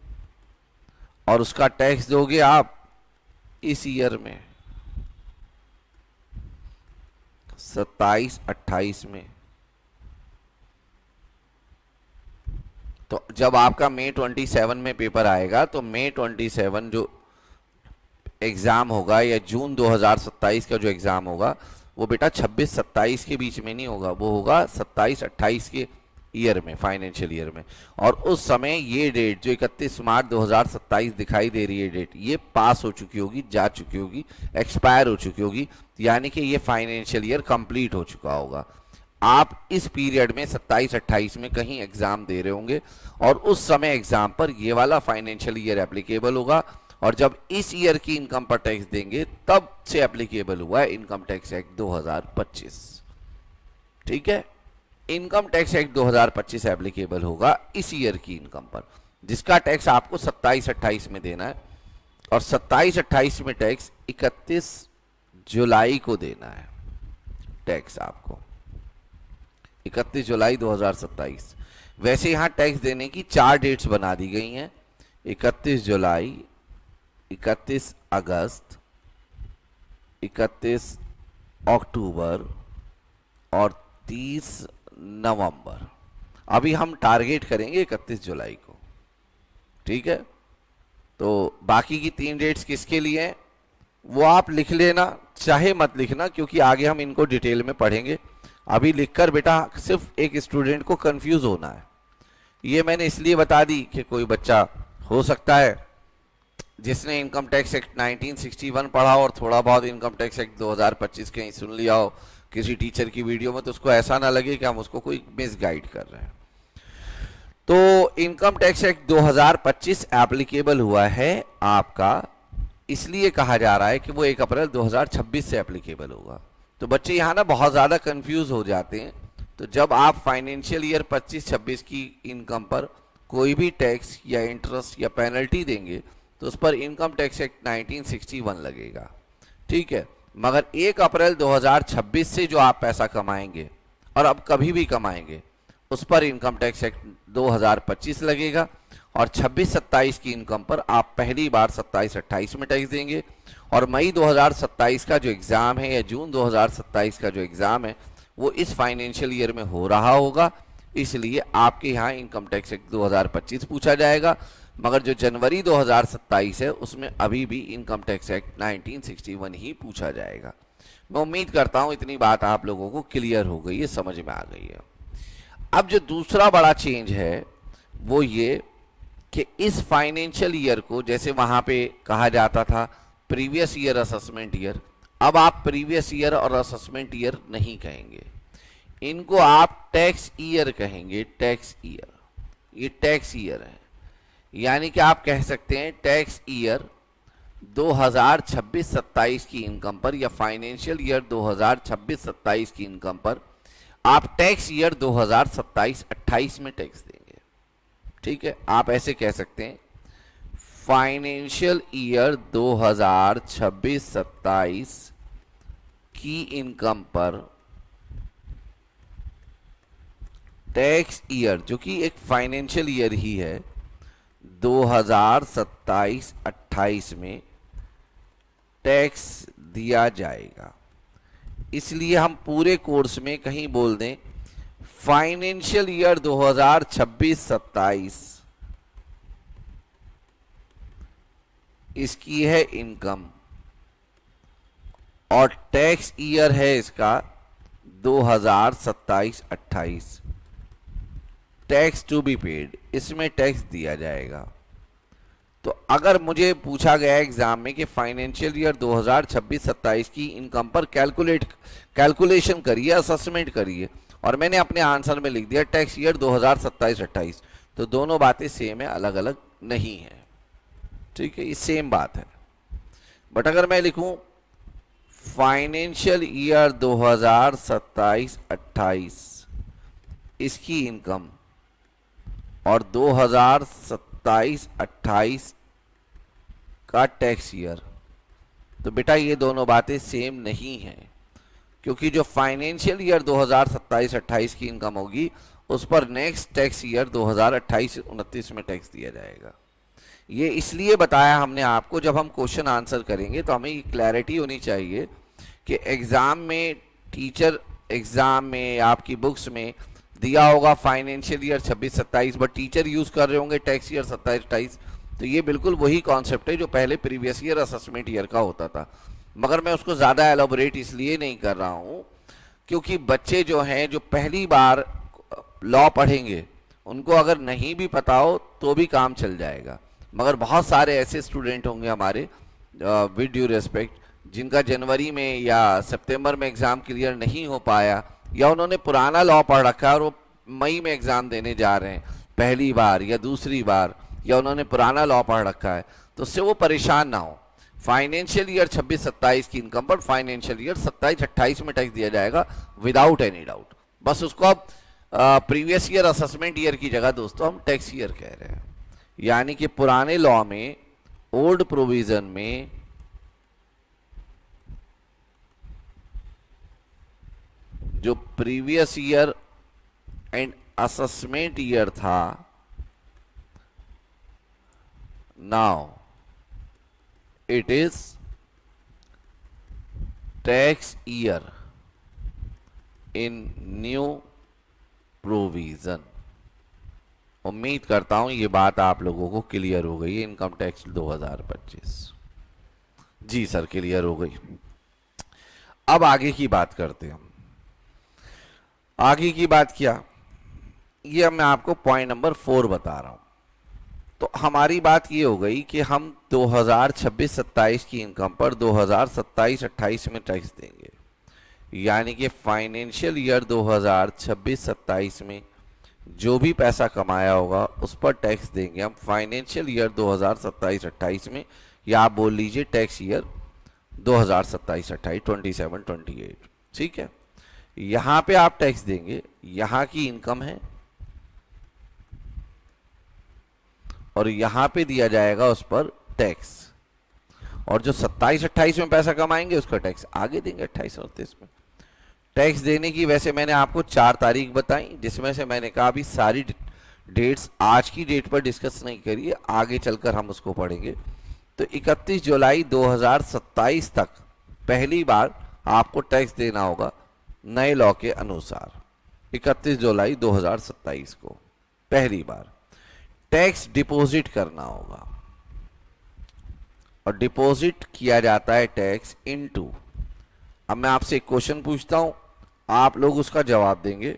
और उसका टैक्स दोगे आप इस ईयर में 27-28 में। तो जब आपका मई 27 में पेपर आएगा तो मई 27 जो एग्जाम होगा या जून 2027 का जो एग्जाम होगा वो बेटा 26-27 के बीच में नहीं होगा, वो होगा 27-28 के ईयर में, फाइनेंशियल ईयर में। और उस समय ये डेट जो 31 मार्च 2027 दिखाई दे रही है डेट, ये पास हो चुकी होगी, जा चुकी होगी, एक्सपायर हो चुकी होगी, यानी कि ये फाइनेंशियल ईयर कंप्लीट हो चुका होगा। आप इस पीरियड में 27-28 में कहीं एग्जाम दे रहे होंगे और उस समय एग्जाम पर ये वाला फाइनेंशियल ईयर एप्लीकेबल होगा, और जब इस ईयर की इनकम पर टैक्स देंगे तब से एप्लीकेबल हुआ है इनकम टैक्स एक्ट 2025। ठीक है, इनकम टैक्स एक्ट 2025 एप्लीकेबल होगा इस ईयर की इनकम पर, जिसका टैक्स आपको 27-28 में देना है, और 27-28 में टैक्स 31 जुलाई को देना है। टैक्स आपको 31 जुलाई 2027। वैसे यहां टैक्स देने की 4 डेट्स बना दी गई हैं, 31 जुलाई, 31 अगस्त, 31 अक्टूबर और 30 नवंबर। अभी हम टारगेट करेंगे 31 जुलाई को। ठीक है, तो बाकी की 3 डेट्स किसके लिए हैं वो आप लिख लेना, चाहे मत लिखना, क्योंकि आगे हम इनको डिटेल में पढ़ेंगे। अभी लिखकर बेटा सिर्फ एक स्टूडेंट को कंफ्यूज होना है। ये मैंने इसलिए बता दी कि कोई बच्चा हो सकता है जिसने इनकम टैक्स एक्ट 1961 पढ़ा और थोड़ा बहुत इनकम टैक्स एक्ट 2025 कहीं सुन लिया हो किसी टीचर की वीडियो में, तो उसको ऐसा ना लगे कि हम उसको कोई मिस गाइड कर रहे हैं। तो इनकम टैक्स एक्ट 2025 एप्लीकेबल हुआ है आपका, इसलिए कहा जा रहा है कि वो 1 अप्रैल 2026 से एप्लीकेबल होगा। तो बच्चे यहाँ ना बहुत ज़्यादा कंफ्यूज हो जाते हैं। तो जब आप फाइनेंशियल ईयर 25-26 की इनकम पर कोई भी टैक्स या इंटरेस्ट या पेनल्टी देंगे तो उस पर इनकम टैक्स एक्ट 1961 लगेगा। ठीक है, मगर 1 अप्रैल 2026 से जो आप पैसा कमाएंगे और अब कभी भी कमाएंगे उस पर इनकम टैक्स एक्ट 2025 लगेगा, और 26-27 की इनकम पर आप पहली बार 27-28 में टैक्स देंगे, और मई 2027 का जो एग्ज़ाम है या जून 2027 का जो एग्ज़ाम है वो इस फाइनेंशियल ईयर में हो रहा होगा, इसलिए आपके यहाँ इनकम टैक्स एक्ट 2025 पूछा जाएगा। मगर जो जनवरी 2027 है उसमें अभी भी इनकम टैक्स एक्ट 1961 ही पूछा जाएगा। मैं उम्मीद करता हूँ इतनी बात आप लोगों को क्लियर हो गई है, समझ में आ गई है। अब जो दूसरा बड़ा चेंज है वो ये कि इस फाइनेंशियल ईयर को, जैसे वहां पे कहा जाता था प्रीवियस ईयर असेसमेंट ईयर, अब आप प्रीवियस ईयर और असेसमेंट ईयर नहीं कहेंगे, इनको आप टैक्स ईयर कहेंगे। टैक्स ईयर, ये टैक्स ईयर है, यानी कि आप कह सकते हैं टैक्स ईयर 2026-27 की इनकम पर या फाइनेंशियल ईयर 2026-27 की इनकम पर आप टैक्स ईयर 2027-28 में टैक्स देंगे। ठीक है, आप ऐसे कह सकते हैं फाइनेंशियल ईयर 2026-27 की इनकम पर टैक्स ईयर, जो कि एक फाइनेंशियल ईयर ही है, 2027-28 में टैक्स दिया जाएगा। इसलिए हम पूरे कोर्स में कहीं बोल दें फाइनेंशियल ईयर 2026-27 इसकी है इनकम, और टैक्स ईयर है इसका 2027-28। टैक्स टू बी पेड, इसमें टैक्स दिया जाएगा। तो अगर मुझे पूछा गया एग्जाम में कि फाइनेंशियल ईयर 2026-27 की इनकम पर कैलकुलेशन करिए, असेसमेंट करिए, और मैंने अपने आंसर में लिख दिया टैक्स ईयर 2027-28, तो दोनों बातें सेम है, अलग अलग नहीं है। ठीक है, ये सेम बात है। बट अगर मैं लिखूं फाइनेंशियल ईयर 2027-28 इसकी इनकम और 2027-28 का टैक्स ईयर। तो बेटा ये दोनों बातें सेम नहीं हैं, क्योंकि जो फाइनेंशियल ईयर 2027-28 की इनकम होगी उस पर नेक्स्ट टैक्स ईयर 2028-29 में टैक्स दिया जाएगा। ये इसलिए बताया हमने आपको, जब हम क्वेश्चन आंसर करेंगे तो हमें ये क्लैरिटी होनी चाहिए कि एग्जाम में, टीचर एग्जाम में आपकी बुक्स में दिया होगा financial year 26-27, but teacher use कर रहे होंगे टैक्स ईयर 27-28। तो ये बिल्कुल वही कॉन्सेप्ट है जो पहले प्रीवियस ईयर असेसमेंट ईयर का होता था, मगर मैं उसको ज़्यादा एलोबोरेट इसलिए नहीं कर रहा हूँ क्योंकि बच्चे जो हैं, जो पहली बार लॉ पढ़ेंगे, उनको अगर नहीं भी पता हो तो भी काम चल जाएगा। मगर बहुत सारे ऐसे स्टूडेंट होंगे हमारे, विद ड्यू रेस्पेक्ट, जिनका जनवरी में या सितंबर में एग्ज़ाम क्लियर नहीं हो पाया, या उन्होंने पुराना लॉ पढ़ रखा है और वो मई में एग्ज़ाम देने जा रहे हैं पहली बार या दूसरी बार, या उन्होंने पुराना लॉ पढ़ रखा है, तो उससे वो परेशान ना हो। फाइनेंशियल ईयर 26-27 की इनकम पर फाइनेंशियल ईयर 27-28 में टैक्स दिया जाएगा विदाउट एनी डाउट। बस उसको अब प्रीवियस ईयर असेसमेंट ईयर की जगह दोस्तों हम टैक्स ईयर कह रहे हैं। यानी कि पुराने लॉ में, ओल्ड प्रोविजन में जो previous year and assessment year था, now it is tax year in new provision. उम्मीद करता हूं ये बात आप लोगों को क्लियर हो गई है। इनकम टैक्स 2025, जी सर क्लियर हो गई। अब आगे की बात करते हैं हम। आगे की बात क्या, ये मैं आपको पॉइंट नंबर 4 बता रहा हूं। तो हमारी बात ये हो गई कि हम 2026-27 की इनकम पर 2027-28 में टैक्स देंगे, यानी कि फाइनेंशियल ईयर 2026-27 में जो भी पैसा कमाया होगा उस पर टैक्स देंगे हम फाइनेंशियल ईयर 2027-28 में, या आप बोल लीजिए टैक्स ईयर 2027-28, 27-28, ठीक है। यहां पे आप टैक्स देंगे, यहां की इनकम है और यहां पे दिया जाएगा उस पर टैक्स, और जो 27-28 में पैसा कमाएंगे उसका टैक्स आगे देंगे 28-29 में। टैक्स देने की वैसे मैंने आपको 4 तारीख बताई, जिसमें से मैंने कहा अभी सारी डेट्स आज की डेट पर डिस्कस नहीं करिए, आगे चलकर हम उसको पढ़ेंगे। तो 31 जुलाई 2027 तक पहली बार आपको टैक्स देना होगा नए लॉ के अनुसार। 31 जुलाई 2027 को पहली बार टैक्स डिपॉजिट करना होगा, और डिपॉजिट किया जाता है टैक्स इनटू। अब मैं आपसे एक क्वेश्चन पूछता हूं, आप लोग उसका जवाब देंगे।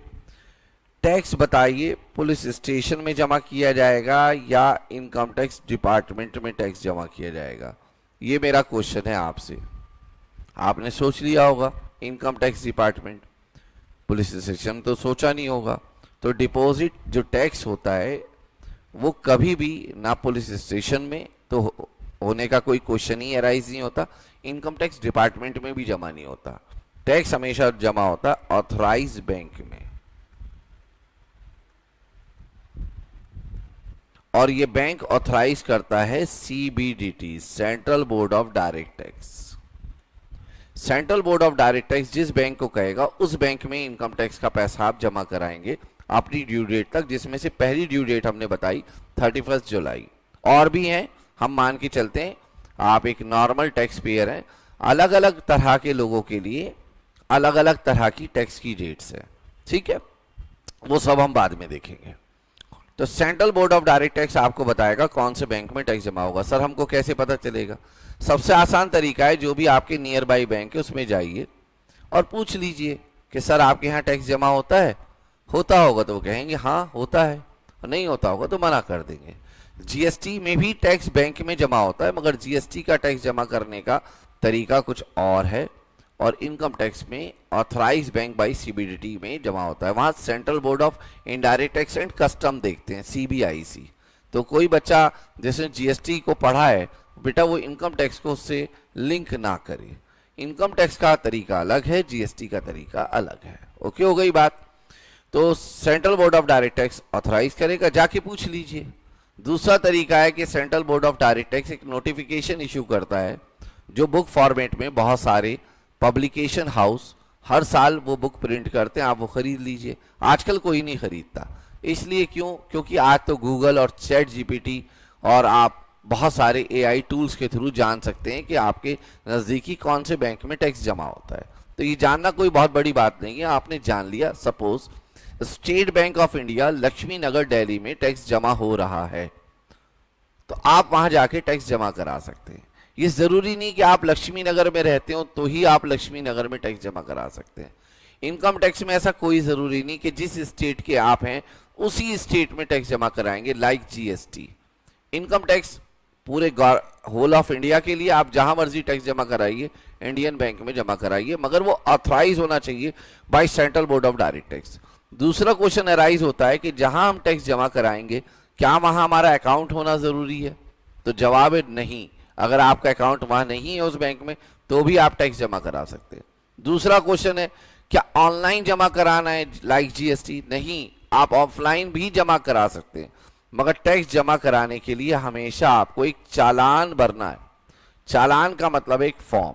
टैक्स बताइए, पुलिस स्टेशन में जमा किया जाएगा या इनकम टैक्स डिपार्टमेंट में टैक्स जमा किया जाएगा? ये मेरा क्वेश्चन है आपसे। आपने सोच लिया होगा income tax department, police station तो सोचा नहीं होगा। तो डिपॉजिट जो टैक्स होता है वो कभी भी ना पुलिस स्टेशन में तो होने का कोई क्वेश्चन ही अराइज नहीं होता, इनकम टैक्स डिपार्टमेंट में भी जमा नहीं होता। टैक्स हमेशा जमा होता है ऑथराइज बैंक में, और ये बैंक ऑथराइज करता है CBDT, central board of direct tax. Central board of direct tax जिस बैंक को कहेगा उस बैंक में इनकम टैक्स का पैसा आप जमा कराएंगे अपनी ड्यू डेट तक, जिसमें से पहली ड्यू डेट हमने बताई 31 जुलाई। और भी हैं, हम मान के चलते हैं आप एक नॉर्मल टैक्स पेयर हैं, अलग अलग तरह के लोगों के लिए अलग अलग तरह की टैक्स की डेट्स है, ठीक है, वो सब हम बाद में देखेंगे। तो central board of direct tax आपको बताएगा कौन से बैंक में टैक्स जमा होगा। सर हमको कैसे पता चलेगा? सबसे आसान तरीका है, जो भी आपके नियर बाई बैंक है उसमें जाइए और पूछ लीजिए कि सर आपके यहाँ टैक्स जमा होता है? होता होगा तो वो कहेंगे हाँ होता है, और नहीं होता होगा तो मना कर देंगे। जीएसटी में भी टैक्स बैंक में जमा होता है, मगर जीएसटी का टैक्स जमा करने का तरीका कुछ और है, और इनकम टैक्स में ऑथराइज बैंक बाई सीबीडीटी में जमा होता है। वहाँ central board of indirect tax and custom देखते हैं, सीबीआईसी। तो कोई बच्चा जिसने जीएसटी को पढ़ा है बेटा, वो इनकम टैक्स को उससे लिंक ना करे। इनकम टैक्स का तरीका अलग है, जीएसटी का तरीका अलग है। ओके, हो गई बात। तो central board of direct tax authorise करेगा, जाके पूछ लीजिए दूसरा तरीका है कि central board of direct tax एक नोटिफिकेशन इशू करता है, जो बुक फॉर्मेट में बहुत सारे पब्लिकेशन हाउस हर साल वो बुक प्रिंट करते हैं, आप वो खरीद लीजिए। आजकल कोई नहीं खरीदता, इसलिए क्यों? क्योंकि आज तो गूगल और चैट जीपीटी और आप बहुत सारे एआई टूल्स के थ्रू जान सकते हैं कि आपके नज़दीकी कौन से बैंक में टैक्स जमा होता है। तो ये जानना कोई बहुत बड़ी बात नहीं है, आपने जान लिया। Suppose State Bank of India Laxmi Nagar Delhi में टैक्स जमा हो रहा है, तो आप वहां जाके टैक्स जमा करा सकते हैं। ये जरूरी नहीं कि आप लक्ष्मी नगर में रहते हो तो ही आप लक्ष्मी नगर में टैक्स जमा करा सकते हैं। इनकम टैक्स में ऐसा कोई जरूरी नहीं कि जिस स्टेट के आप हैं उसी स्टेट में टैक्स जमा कराएंगे। लाइक जीएसटी, इनकम टैक्स पूरे होल ऑफ इंडिया के लिए आप जहां मर्जी टैक्स जमा कराइए, इंडियन बैंक में जमा कराइए, मगर वो ऑथराइज होना चाहिए by central board of direct tax. दूसरा क्वेश्चन अराइज होता है कि जहां हम टैक्स जमा कराएंगे क्या वहां हमारा अकाउंट होना जरूरी है? तो जवाब है नहीं। अगर आपका अकाउंट वहां नहीं है उस बैंक में तो भी आप टैक्स जमा करा सकते हैं। दूसरा क्वेश्चन है क्या ऑनलाइन जमा कराना है लाइक जीएसटी? नहीं, आप ऑफलाइन भी जमा करा सकते हैं, मगर टैक्स जमा कराने के लिए हमेशा आपको एक चालान भरना है। चालान का मतलब एक फॉर्म,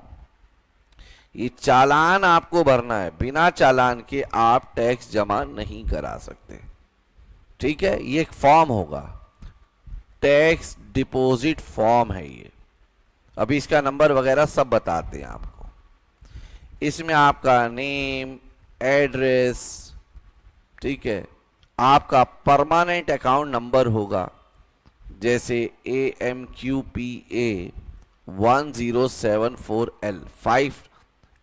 ये चालान आपको भरना है। बिना चालान के आप टैक्स जमा नहीं करा सकते, ठीक है? ये एक फॉर्म होगा, टैक्स डिपॉजिट फॉर्म है ये। अभी इसका नंबर वगैरह सब बताते हैं आपको। इसमें आपका नेम, एड्रेस, ठीक है, आपका परमानेंट अकाउंट नंबर होगा, जैसे AMQPA 1074L, 5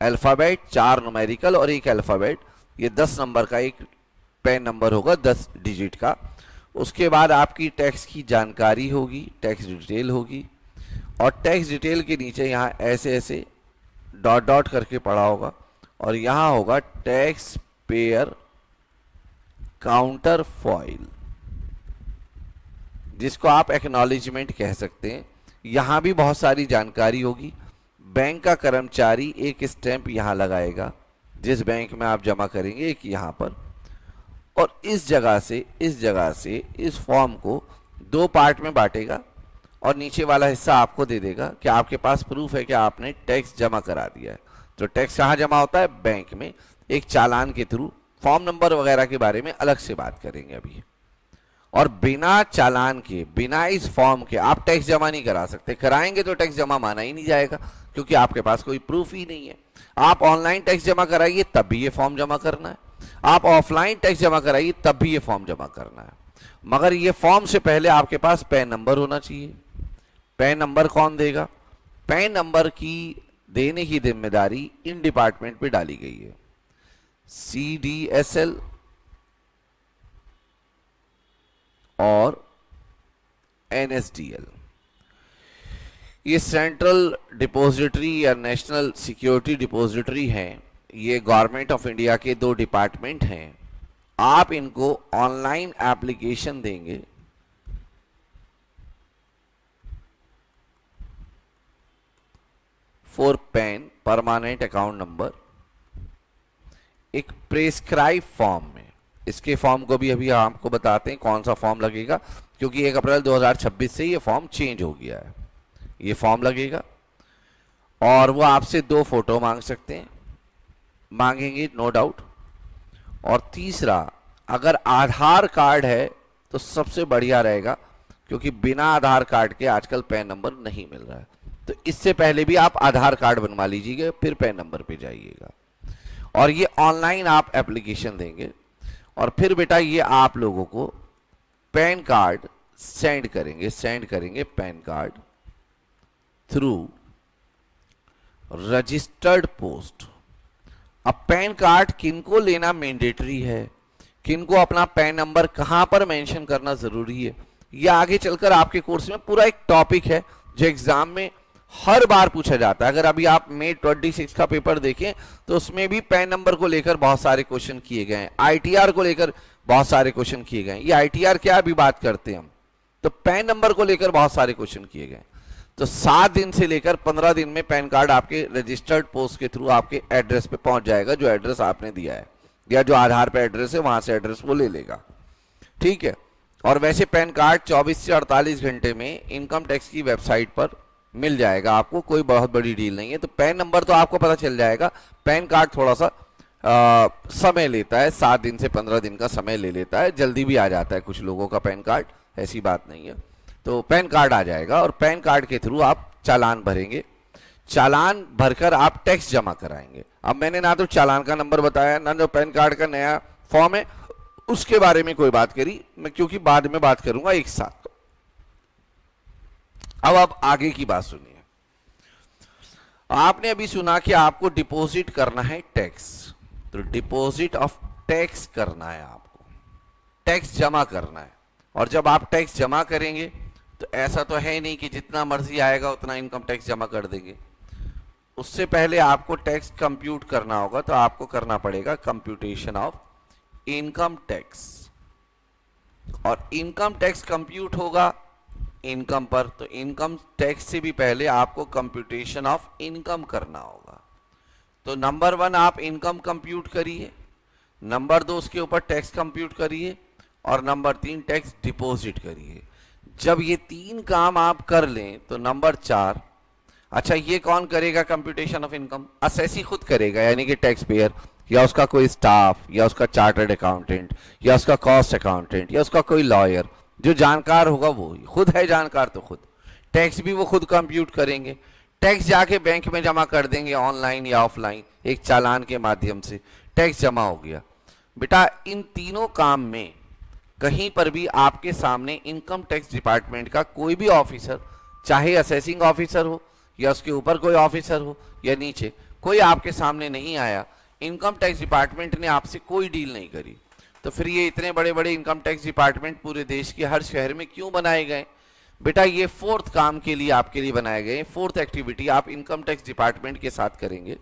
अल्फ़ाबेट, 4 न्यूमेरिकल और 1 अल्फ़ाबेट, ये 10 नंबर का एक पैन नंबर होगा, 10 डिजिट का। उसके बाद आपकी टैक्स की जानकारी होगी, टैक्स डिटेल होगी, और टैक्स डिटेल के नीचे यहाँ ऐसे ऐसे डॉट डॉट करके पड़ा होगा, और यहाँ होगा टैक्स पेयर काउंटर फॉइल, जिसको आप एक्नॉलेजमेंट कह सकते हैं। यहाँ भी बहुत सारी जानकारी होगी। बैंक का कर्मचारी एक स्टैंप यहाँ लगाएगा जिस बैंक में आप जमा करेंगे, एक यहाँ पर, और इस जगह से इस फॉर्म को 2 पार्ट में बांटेगा और नीचे वाला हिस्सा आपको दे देगा कि आपके पास प्रूफ है कि आपने टैक्स जमा करा दिया है। तो टैक्स कहाँ जमा होता है? बैंक में, एक चालान के थ्रू। फॉर्म नंबर वगैरह के बारे में अलग से बात करेंगे अभी। और बिना चालान के, बिना इस फॉर्म के आप टैक्स जमा नहीं करा सकते। कराएंगे तो टैक्स जमा माना ही नहीं जाएगा, क्योंकि आपके पास कोई प्रूफ ही नहीं है। आप ऑनलाइन टैक्स जमा कराइए तब भी ये फॉर्म जमा करना है, आप ऑफलाइन टैक्स जमा कराइए तब भी ये फॉर्म जमा करना है। मगर ये फॉर्म से पहले आपके पास पैन नंबर होना चाहिए। पैन नंबर कौन देगा? पैन नंबर की देने की जिम्मेदारी इन डिपार्टमेंट पे डाली गई है, CDSL और NSDL। ये सेंट्रल डिपॉजिटरी या नेशनल सिक्योरिटी डिपॉजिटरी हैं। ये गवर्नमेंट ऑफ इंडिया के 2 डिपार्टमेंट हैं। आप इनको ऑनलाइन एप्लीकेशन देंगे for pan permanent account number एक प्रेस्क्राइब फॉर्म में। इसके फॉर्म को भी अभी आपको बताते हैं कौन सा फॉर्म लगेगा, क्योंकि 1 अप्रैल 2026 से ये फॉर्म चेंज हो गया है। ये फॉर्म लगेगा और वो आपसे 2 फोटो मांग सकते हैं, मांगेंगे नो डाउट। और तीसरा, अगर आधार कार्ड है तो सबसे बढ़िया रहेगा, क्योंकि बिना आधार कार्ड के आजकल पैन नंबर नहीं मिल रहा है। तो इससे पहले भी आप आधार कार्ड बनवा लीजिएगा, फिर पैन नंबर पे जाइएगा। और ये ऑनलाइन आप एप्लीकेशन देंगे और फिर बेटा ये आप लोगों को पैन कार्ड सेंड करेंगे pan card through registered post. अब पैन कार्ड किनको लेना मैंडेटरी है, किनको अपना पैन नंबर कहां पर मेंशन करना जरूरी है, यह आगे चलकर आपके कोर्स में पूरा एक टॉपिक है जो एग्जाम में हर बार पूछा जाता है। अगर अभी आप May 26 का पेपर देखें तो उसमें भी पैन नंबर को लेकर बहुत सारे क्वेश्चन किए गए हैं, ITR को लेकर बहुत सारे क्वेश्चन किए गए हैं। ये ITR क्या अभी बात करते हैं हम, तो पैन नंबर को लेकर बहुत सारे क्वेश्चन किए गए। तो 7 दिन से लेकर 15 दिन में पैन कार्ड आपके रजिस्टर्ड पोस्ट के थ्रू आपके एड्रेस पे पहुंच जाएगा, जो एड्रेस आपने दिया है, या जो आधार पे एड्रेस है वहां से एड्रेस वो ले लेगा। ठीक है, और वैसे पैन कार्ड 24 से 48 घंटे में इनकम टैक्स की वेबसाइट पर मिल जाएगा आपको, कोई बहुत बड़ी डील नहीं है। तो पैन नंबर तो आपको पता चल जाएगा, पैन कार्ड थोड़ा सा समय लेता है, 7 दिन से 15 दिन का समय ले लेता है, जल्दी भी आ जाता है कुछ लोगों का पैन कार्ड, ऐसी बात नहीं है। तो पैन कार्ड आ जाएगा और पैन कार्ड के थ्रू आप चालान भरेंगे, चालान भरकर आप टैक्स जमा कराएंगे। अब मैंने ना तो चालान का नंबर बताया, ना जो पैन कार्ड का नया फॉर्म है उसके बारे में कोई बात करी मैं, क्योंकि बाद में बात करूंगा एक साथ। अब आप आगे की बात सुनिए। आपने अभी सुना कि आपको डिपॉजिट करना है टैक्स, तो डिपॉजिट ऑफ टैक्स करना है, आपको टैक्स जमा करना है। और जब आप टैक्स जमा करेंगे तो ऐसा तो है नहीं कि जितना मर्जी आएगा उतना इनकम टैक्स जमा कर देंगे। उससे पहले आपको टैक्स कंप्यूट करना होगा, तो आपको करना पड़ेगा कंप्यूटेशन ऑफ इनकम टैक्स। और इनकम टैक्स कंप्यूट होगा इनकम पर, तो इनकम टैक्स से भी पहले आपको कंप्यूटेशन ऑफ इनकम करना होगा। तो नंबर 1 आप इनकम कंप्यूट करिए, नंबर 2 उसके ऊपर टैक्स कंप्यूट करिए, और नंबर 3 टैक्स डिपॉजिट करिए। जब ये 3 काम आप कर लें तो नंबर 4, अच्छा ये कौन करेगा कंप्यूटेशन ऑफ इनकम? असेसी खुद करेगा, यानी कि टैक्स पेयर या उसका कोई स्टाफ या उसका चार्टर्ड अकाउंटेंट या उसका कॉस्ट अकाउंटेंट या उसका कोई लॉयर जो जानकार होगा, वो खुद है जानकार तो खुद टैक्स भी वो खुद कंप्यूट करेंगे। टैक्स जाके बैंक में जमा कर देंगे, ऑनलाइन या ऑफलाइन, एक चालान के माध्यम से टैक्स जमा हो गया। बेटा इन तीनों काम में कहीं पर भी आपके सामने इनकम टैक्स डिपार्टमेंट का कोई भी ऑफिसर, चाहे असेसिंग ऑफिसर हो या उसके ऊपर कोई ऑफिसर हो या नीचे, कोई आपके सामने नहीं आया, इनकम टैक्स डिपार्टमेंट ने आपसे कोई डील नहीं करी, तो फिर ये इतने बड़े बड़े इनकम टैक्स डिपार्टमेंट पूरे देश के हर शहर में क्यों बनाए गए? बेटा ये 4th काम के लिए आपके लिए बनाए गए। 4th एक्टिविटी आप इनकम टैक्स डिपार्टमेंट के साथ करेंगे।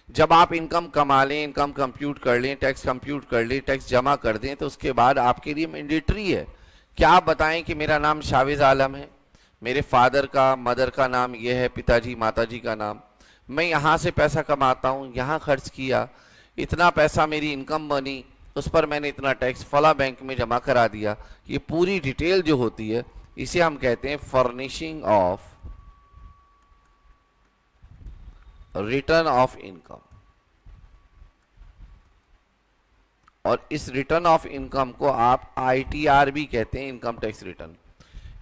जब आप इनकम कमा लें, इनकम कंप्यूट कर लें, टैक्स कंप्यूट कर लें, टैक्स जमा कर दें, तो उसके बाद आपके लिए मैंडेटरी है कि आप बताएं कि मेरा नाम शाविज आलम है, मेरे फादर का मदर का नाम ये है, पिताजी माताजी का नाम, मैं यहाँ से पैसा कमाता हूँ, यहाँ खर्च किया, इतना पैसा मेरी इनकम बनी, उस पर मैंने इतना टैक्स फला बैंक में जमा करा दिया। ये पूरी डिटेल जो होती है इसे हम कहते हैं furnishing of return of income. और इस रिटर्न ऑफ इनकम को आप ITR भी कहते हैं, इनकम टैक्स रिटर्न।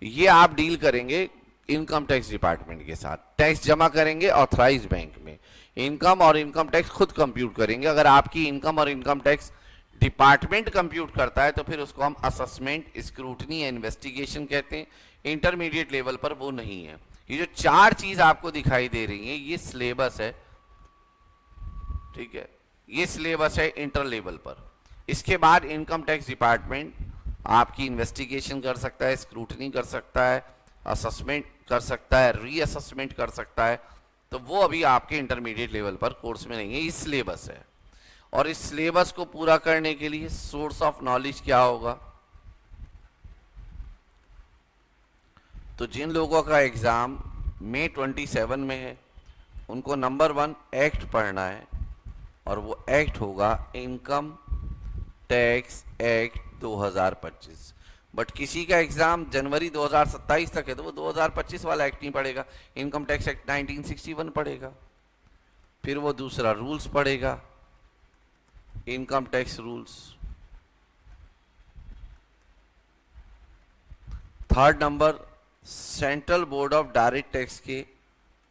ये आप डील करेंगे इनकम टैक्स डिपार्टमेंट के साथ, टैक्स जमा करेंगे ऑथराइज बैंक में, इनकम और इनकम टैक्स खुद कंप्यूट करेंगे। अगर आपकी इनकम और इनकम टैक्स डिपार्टमेंट कंप्यूट करता है तो फिर उसको हम असेसमेंट, स्क्रूटनी या इन्वेस्टिगेशन कहते हैं। इंटरमीडिएट लेवल पर वो नहीं है। ये जो 4 चीज आपको दिखाई दे रही है ये सिलेबस है, ठीक है, ये सिलेबस है इंटर लेवल पर। इसके बाद इनकम टैक्स डिपार्टमेंट आपकी इन्वेस्टिगेशन कर सकता है, स्क्रूटनी कर सकता है, असेसमेंट कर सकता है, रीअसेसमेंट कर सकता है। तो वो अभी आपके इंटरमीडिएट लेवल पर कोर्स में नहीं है, ये सिलेबस है। और इस सिलेबस को पूरा करने के लिए सोर्स ऑफ नॉलेज क्या होगा? तो जिन लोगों का एग्जाम मई 27 में है उनको नंबर 1 एक्ट पढ़ना है, और वो एक्ट होगा इनकम टैक्स एक्ट 2025। बट किसी का एग्जाम जनवरी 2027 तक है तो वो 2025 वाला एक्ट नहीं पढ़ेगा, इनकम टैक्स एक्ट 1961 पढ़ेगा। फिर वो दूसरा रूल्स पढ़ेगा, income tax rules. 3rd number central board of direct tax के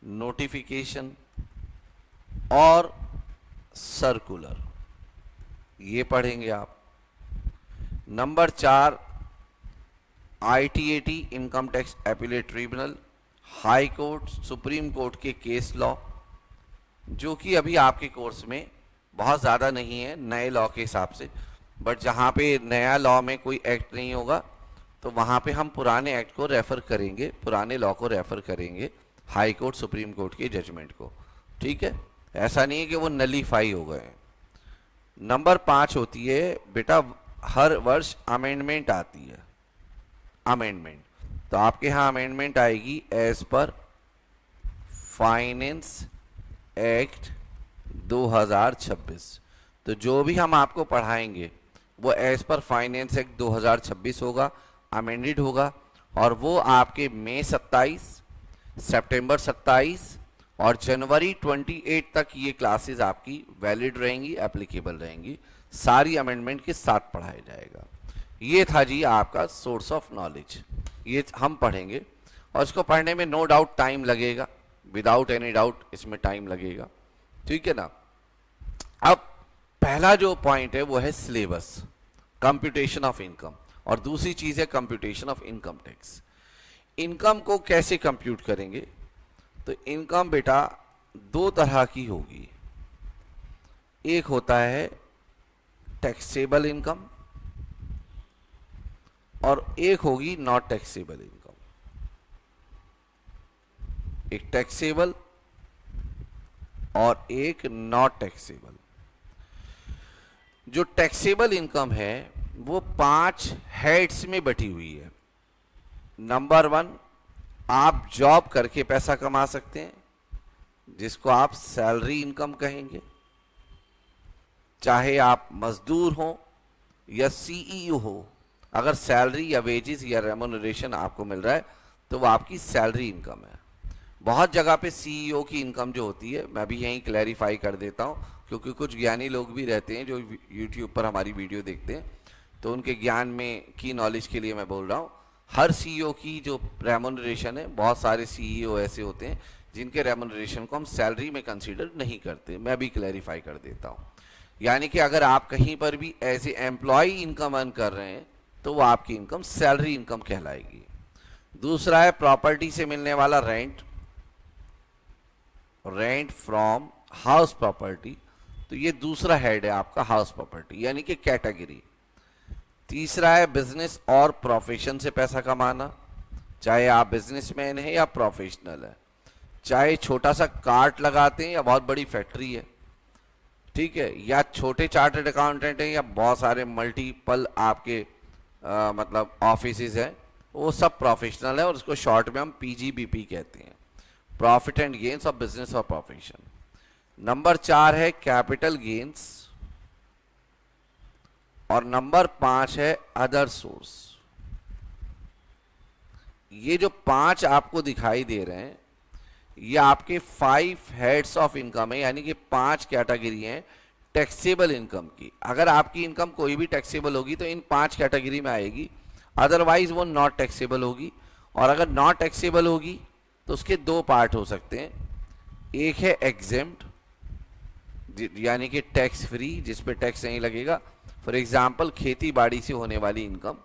नोटिफिकेशन और सर्कुलर, ये पढ़ेंगे आप। Number 4 ITAT income tax appellate tribunal, high court, supreme court के केस लॉ, जो कि अभी आपके कोर्स में बहुत ज़्यादा नहीं है नए लॉ के हिसाब से। बट जहाँ पे नया लॉ में कोई एक्ट नहीं होगा तो वहाँ पे हम पुराने एक्ट को रेफ़र करेंगे, पुराने लॉ को रेफ़र करेंगे, हाई कोर्ट सुप्रीम कोर्ट के जजमेंट को, ठीक है। ऐसा नहीं है कि वो नलीफाई हो गए। नंबर 5 होती है बेटा, हर वर्ष अमेंडमेंट आती है, अमेंडमेंट। तो आपके यहाँ अमेंडमेंट आएगी एज पर फाइनेंस एक्ट 2026। तो जो भी हम आपको पढ़ाएंगे वो एज पर फाइनेंस एक्ट 2026 होगा। अमेंडेड होगा और वो आपके मई 27, सितंबर 27 और जनवरी 28 तक ये क्लासेस आपकी वैलिड रहेंगी, एप्लीकेबल रहेंगी, सारी अमेंडमेंट के साथ पढ़ाया जाएगा। ये था जी आपका सोर्स ऑफ नॉलेज, ये हम पढ़ेंगे और इसको पढ़ने में नो डाउट टाइम लगेगा, विदाउट एनी डाउट इसमें टाइम लगेगा, ठीक है ना। अब पहला जो पॉइंट है वो है सिलेबस, कंप्यूटेशन ऑफ इनकम, और दूसरी चीज है computation of income tax. Income को कैसे कंप्यूट करेंगे, तो इनकम बेटा दो तरह की होगी, एक होता है टैक्सेबल इनकम और एक होगी नॉट टैक्सेबल इनकम। एक टैक्सेबल और एक नॉट टैक्सेबल। जो टैक्सेबल इनकम है वो 5 हेड्स में बटी हुई है। नंबर 1, आप जॉब करके पैसा कमा सकते हैं, जिसको आप सैलरी इनकम कहेंगे, चाहे आप मजदूर हो या सीईओ हो। अगर सैलरी या वेजेस या रेम्युनरेशन आपको मिल रहा है तो वो आपकी सैलरी इनकम है। बहुत जगह पे सीईओ की इनकम जो होती है, मैं भी यहीं क्लैरिफाई कर देता हूँ, क्योंकि कुछ ज्ञानी लोग भी रहते हैं जो यूट्यूब पर हमारी वीडियो देखते हैं, तो उनके ज्ञान में की नॉलेज के लिए मैं बोल रहा हूँ। हर सीईओ की जो रेम्युनरेशन है, बहुत सारे सीईओ ऐसे होते हैं जिनके रेम्युनरेशन को हम सैलरी में कंसीडर नहीं करते, मैं भी क्लैरिफाई कर देता हूँ। यानी कि अगर आप कहीं पर भी as a employ income earn कर रहे हैं तो वो आपकी इनकम सैलरी इनकम कहलाएगी। दूसरा है प्रॉपर्टी से मिलने वाला rent, rent from house property, तो ये दूसरा हेड है आपका हाउस प्रॉपर्टी यानी कि कैटेगरी। तीसरा है बिजनेस और प्रोफेशन से पैसा कमाना, चाहे आप बिजनेसमैन हैं या प्रोफेशनल है, चाहे छोटा सा कार्ट लगाते हैं या बहुत बड़ी फैक्ट्री है, ठीक है, या छोटे चार्टर्ड अकाउंटेंट हैं या बहुत सारे मल्टीपल आपके मतलब ऑफिसेज हैं, वो सब प्रोफेशनल है और उसको शॉर्ट में हम पीजीबीपी कहते हैं, profit and gains of business और प्रोफेशन। नंबर 4 है कैपिटल गेन्स और नंबर 5 है अदर सोर्स। ये जो 5 आपको दिखाई दे रहे हैं ये आपके 5 हेड्स ऑफ इनकम है, यानी कि 5 कैटेगरी हैं टैक्सेबल इनकम की। अगर आपकी इनकम कोई भी टैक्सेबल होगी तो इन 5 कैटेगरी में आएगी, अदरवाइज वो नॉट टैक्सेबल होगी। और अगर नॉट टैक्सेबल होगी तो उसके 2 पार्ट हो सकते हैं, एक है एग्जेम्प्ट यानी कि टैक्स फ्री, जिस पे टैक्स नहीं लगेगा, फॉर एग्जाम्पल खेती बाड़ी से होने वाली इनकम,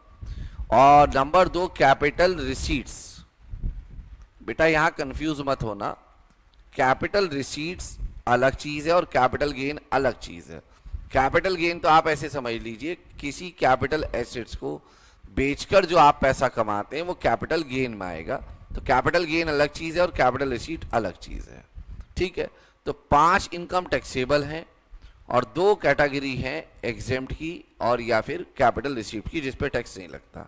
और नंबर 2 कैपिटल रिसीट्स। बेटा यहां कंफ्यूज मत होना, कैपिटल रिसीट्स अलग चीज है और कैपिटल गेन अलग चीज है। कैपिटल गेन तो आप ऐसे समझ लीजिए, किसी कैपिटल एसेट्स को बेचकर जो आप पैसा कमाते हैं वो कैपिटल गेन में आएगा। तो कैपिटल गेन अलग चीज है और कैपिटल रिसीट अलग चीज है, ठीक है। तो 5 इनकम टैक्सेबल हैं और 2 कैटेगरी हैं एग्जेम्प्ट की और या फिर कैपिटल रिसीट की, जिस पे टैक्स नहीं लगता।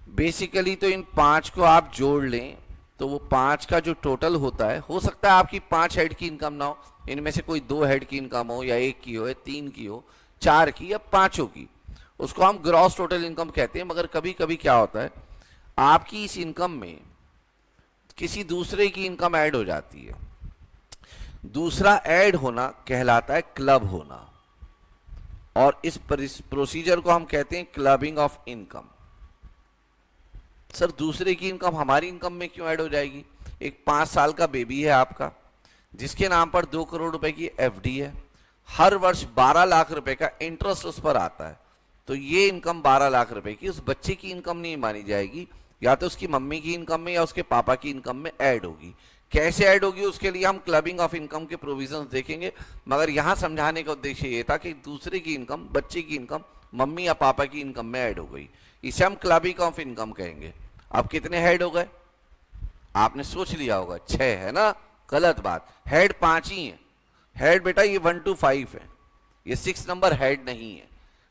बेसिकली तो इन 5 को आप जोड़ लें तो वो 5 का जो टोटल होता है, हो सकता है आपकी 5 हेड की इनकम ना हो, इनमें से कोई 2 हेड की इनकम हो या 1 की हो या 3 की हो, 4 की या 5 की, उसको हम ग्रॉस टोटल इनकम कहते हैं। मगर कभी कभी क्या होता है, आपकी इस इनकम में किसी दूसरे की इनकम ऐड हो जाती है। दूसरा ऐड होना कहलाता है क्लब होना, और इस प्रोसीजर को हम कहते हैं क्लबिंग ऑफ इनकम। सर दूसरे की इनकम हमारी इनकम में क्यों ऐड हो जाएगी? एक 5 साल का बेबी है आपका, जिसके नाम पर 2 करोड़ रुपए की एफडी है, हर वर्ष 12 लाख रुपए का इंटरेस्ट उस पर आता है, तो ये इनकम 12 लाख रुपए की उस बच्चे की इनकम नहीं मानी जाएगी, या तो उसकी मम्मी की इनकम में या उसके पापा की इनकम में ऐड होगी। कैसे ऐड होगी उसके लिए हम क्लबिंग ऑफ इनकम के प्रोविजंस देखेंगे, मगर यहां समझाने का उद्देश्य ये था कि दूसरे की इनकम, बच्चे की इनकम मम्मी या पापा की इनकम में ऐड हो गई, इसे हम क्लबिंग ऑफ इनकम कहेंगे। अब कितने हेड हो गए? आपने सोच लिया होगा 6 है ना, गलत बात, हेड 5 ही है। हेड बेटा ये 1 to 5 है, ये 6 नंबर हेड नहीं है।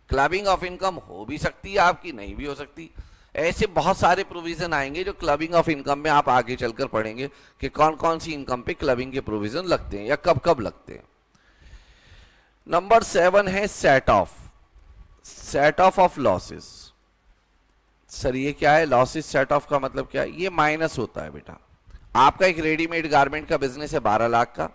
क्लबिंग ऑफ इनकम हो भी सकती है आपकी, नहीं भी हो सकती। ऐसे बहुत सारे प्रोविजन आएंगे जो क्लबिंग ऑफ इनकम में आप आगे चलकर पढ़ेंगे कि कौन कौन सी इनकम पे क्लबिंग के प्रोविजन लगते हैं या कब कब लगते हैं। नंबर 7 है set of of losses. Sir ये क्या है, लॉसेस सेट ऑफ का मतलब क्या है, ये माइनस होता है बेटा। आपका एक रेडीमेड गारमेंट का बिजनेस है 12 लाख का,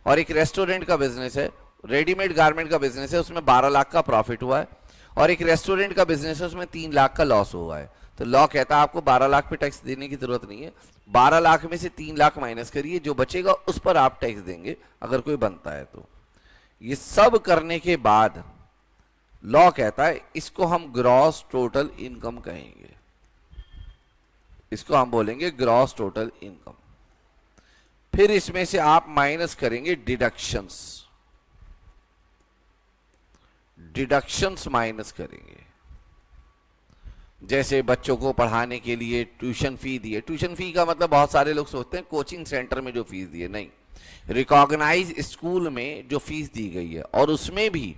और एक रेस्टोरेंट का बिजनेस है, रेडीमेड गारमेंट का बिजनेस है, उसमें 12 लाख का प्रॉफिट हुआ है, और एक रेस्टोरेंट का बिजनेस है उसमें 3 लाख का लॉस हुआ है। तो लॉ कहता है आपको 12 लाख पे टैक्स देने की जरूरत नहीं है, 12 लाख में से 3 लाख माइनस करिए, जो बचेगा उस पर आप टैक्स देंगे अगर कोई बनता है तो। ये सब करने के बाद लॉ कहता है इसको हम ग्रॉस टोटल इनकम कहेंगे, इसको हम बोलेंगे ग्रॉस टोटल इनकम। फिर इसमें से आप माइनस करेंगे डिडक्शंस, डिडक्शंस माइनस करेंगे। जैसे बच्चों को पढ़ाने के लिए ट्यूशन फी दिए, ट्यूशन फी का मतलब बहुत सारे लोग सोचते हैं कोचिंग सेंटर में जो फीस दिए, नहीं, रिकॉग्नाइज स्कूल में जो फीस दी गई है, और उसमें भी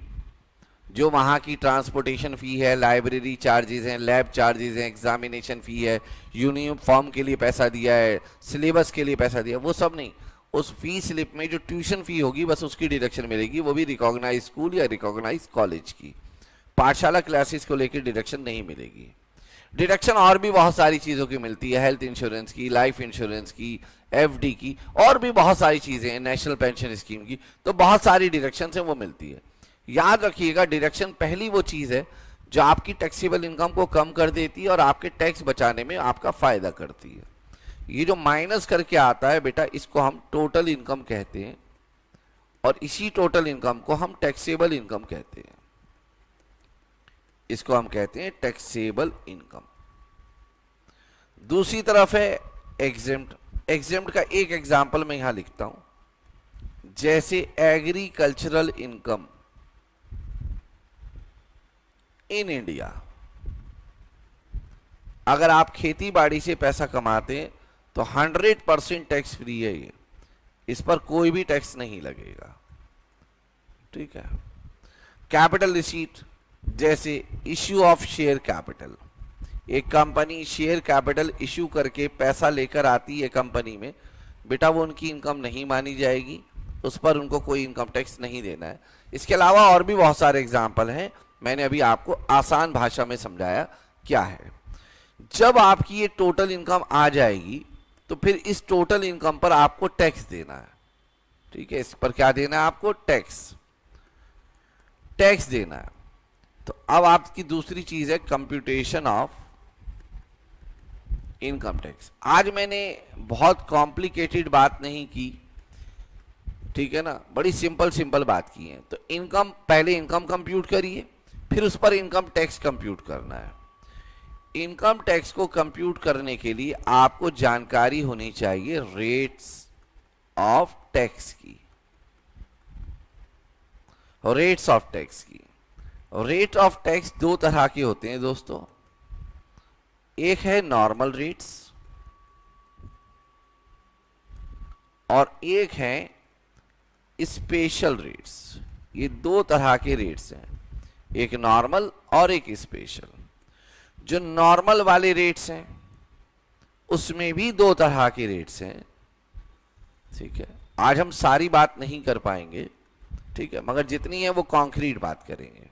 जो वहाँ की ट्रांसपोर्टेशन फ़ी है, लाइब्रेरी चार्जेस हैं, लैब चार्जेस हैं, एग्जामिनेशन फ़ी है, यूनिफॉर्म के लिए पैसा दिया है, सिलेबस के लिए पैसा दिया, वो सब नहीं, उस फी स्लिप में जो ट्यूशन फ़ी होगी बस उसकी डिडक्शन मिलेगी, वो भी रिकॉग्नाइज स्कूल या रिकॉग्नाइज कॉलेज की। पाठशाला क्लासेस को लेकर डिडक्शन नहीं मिलेगी। डिडक्शन और भी बहुत सारी चीज़ों की मिलती है, हेल्थ इंश्योरेंस की, लाइफ इंश्योरेंस की, एफडी की, और भी बहुत सारी चीज़ें हैं, नेशनल पेंशन स्कीम की, तो बहुत सारी डिडक्शन हैं वो मिलती है। याद रखिएगा डिडक्शन पहली वो चीज़ है जो आपकी टैक्सेबल इनकम को कम कर देती है और आपके टैक्स बचाने में आपका फायदा करती है। ये जो माइनस करके आता है बेटा, इसको हम टोटल इनकम कहते हैं, और इसी टोटल इनकम को हम टैक्सेबल इनकम कहते हैं, इसको हम कहते हैं टैक्सेबल इनकम। दूसरी तरफ है एग्जेम्प्ट। एग्जेम्प्ट का एक एग्जांपल मैं यहां लिखता हूं, जैसे एग्रीकल्चरल इनकम इन इंडिया। अगर आप खेती बाड़ी से पैसा कमाते हैं तो 100% टैक्स फ्री है ये, इस पर कोई भी टैक्स नहीं लगेगा, ठीक है। कैपिटल रिसीट, जैसे इश्यू ऑफ शेयर कैपिटल, एक कंपनी शेयर कैपिटल इश्यू करके पैसा लेकर आती है कंपनी में, बेटा वो उनकी इनकम नहीं मानी जाएगी, उस पर उनको कोई इनकम टैक्स नहीं देना है। इसके अलावा और भी बहुत सारे एग्जाम्पल हैं, मैंने अभी आपको आसान भाषा में समझाया क्या है। जब आपकी ये टोटल इनकम आ जाएगी तो फिर इस टोटल इनकम पर आपको टैक्स देना है, ठीक है, इस पर क्या देना है आपको, टैक्स, टैक्स देना है। तो अब आपकी दूसरी चीज है कंप्यूटेशन ऑफ इनकम टैक्स। आज मैंने बहुत कॉम्प्लिकेटेड बात नहीं की, ठीक है ना, बड़ी सिंपल सिंपल बात की है। तो इनकम, पहले इनकम कंप्यूट करिए, फिर उस पर इनकम टैक्स कंप्यूट करना है। इनकम टैक्स को कंप्यूट करने के लिए आपको जानकारी होनी चाहिए रेट्स ऑफ टैक्स की, रेट्स ऑफ टैक्स की। रेट ऑफ टैक्स दो तरह के होते हैं दोस्तों, एक है नॉर्मल रेट्स और एक है स्पेशल रेट्स। ये दो तरह के रेट्स हैं, एक नॉर्मल और एक स्पेशल। जो नॉर्मल वाले रेट्स हैं उसमें भी दो तरह के रेट्स हैं, ठीक है। आज हम सारी बात नहीं कर पाएंगे, ठीक है, मगर जितनी है वो कॉन्क्रीट बात करेंगे।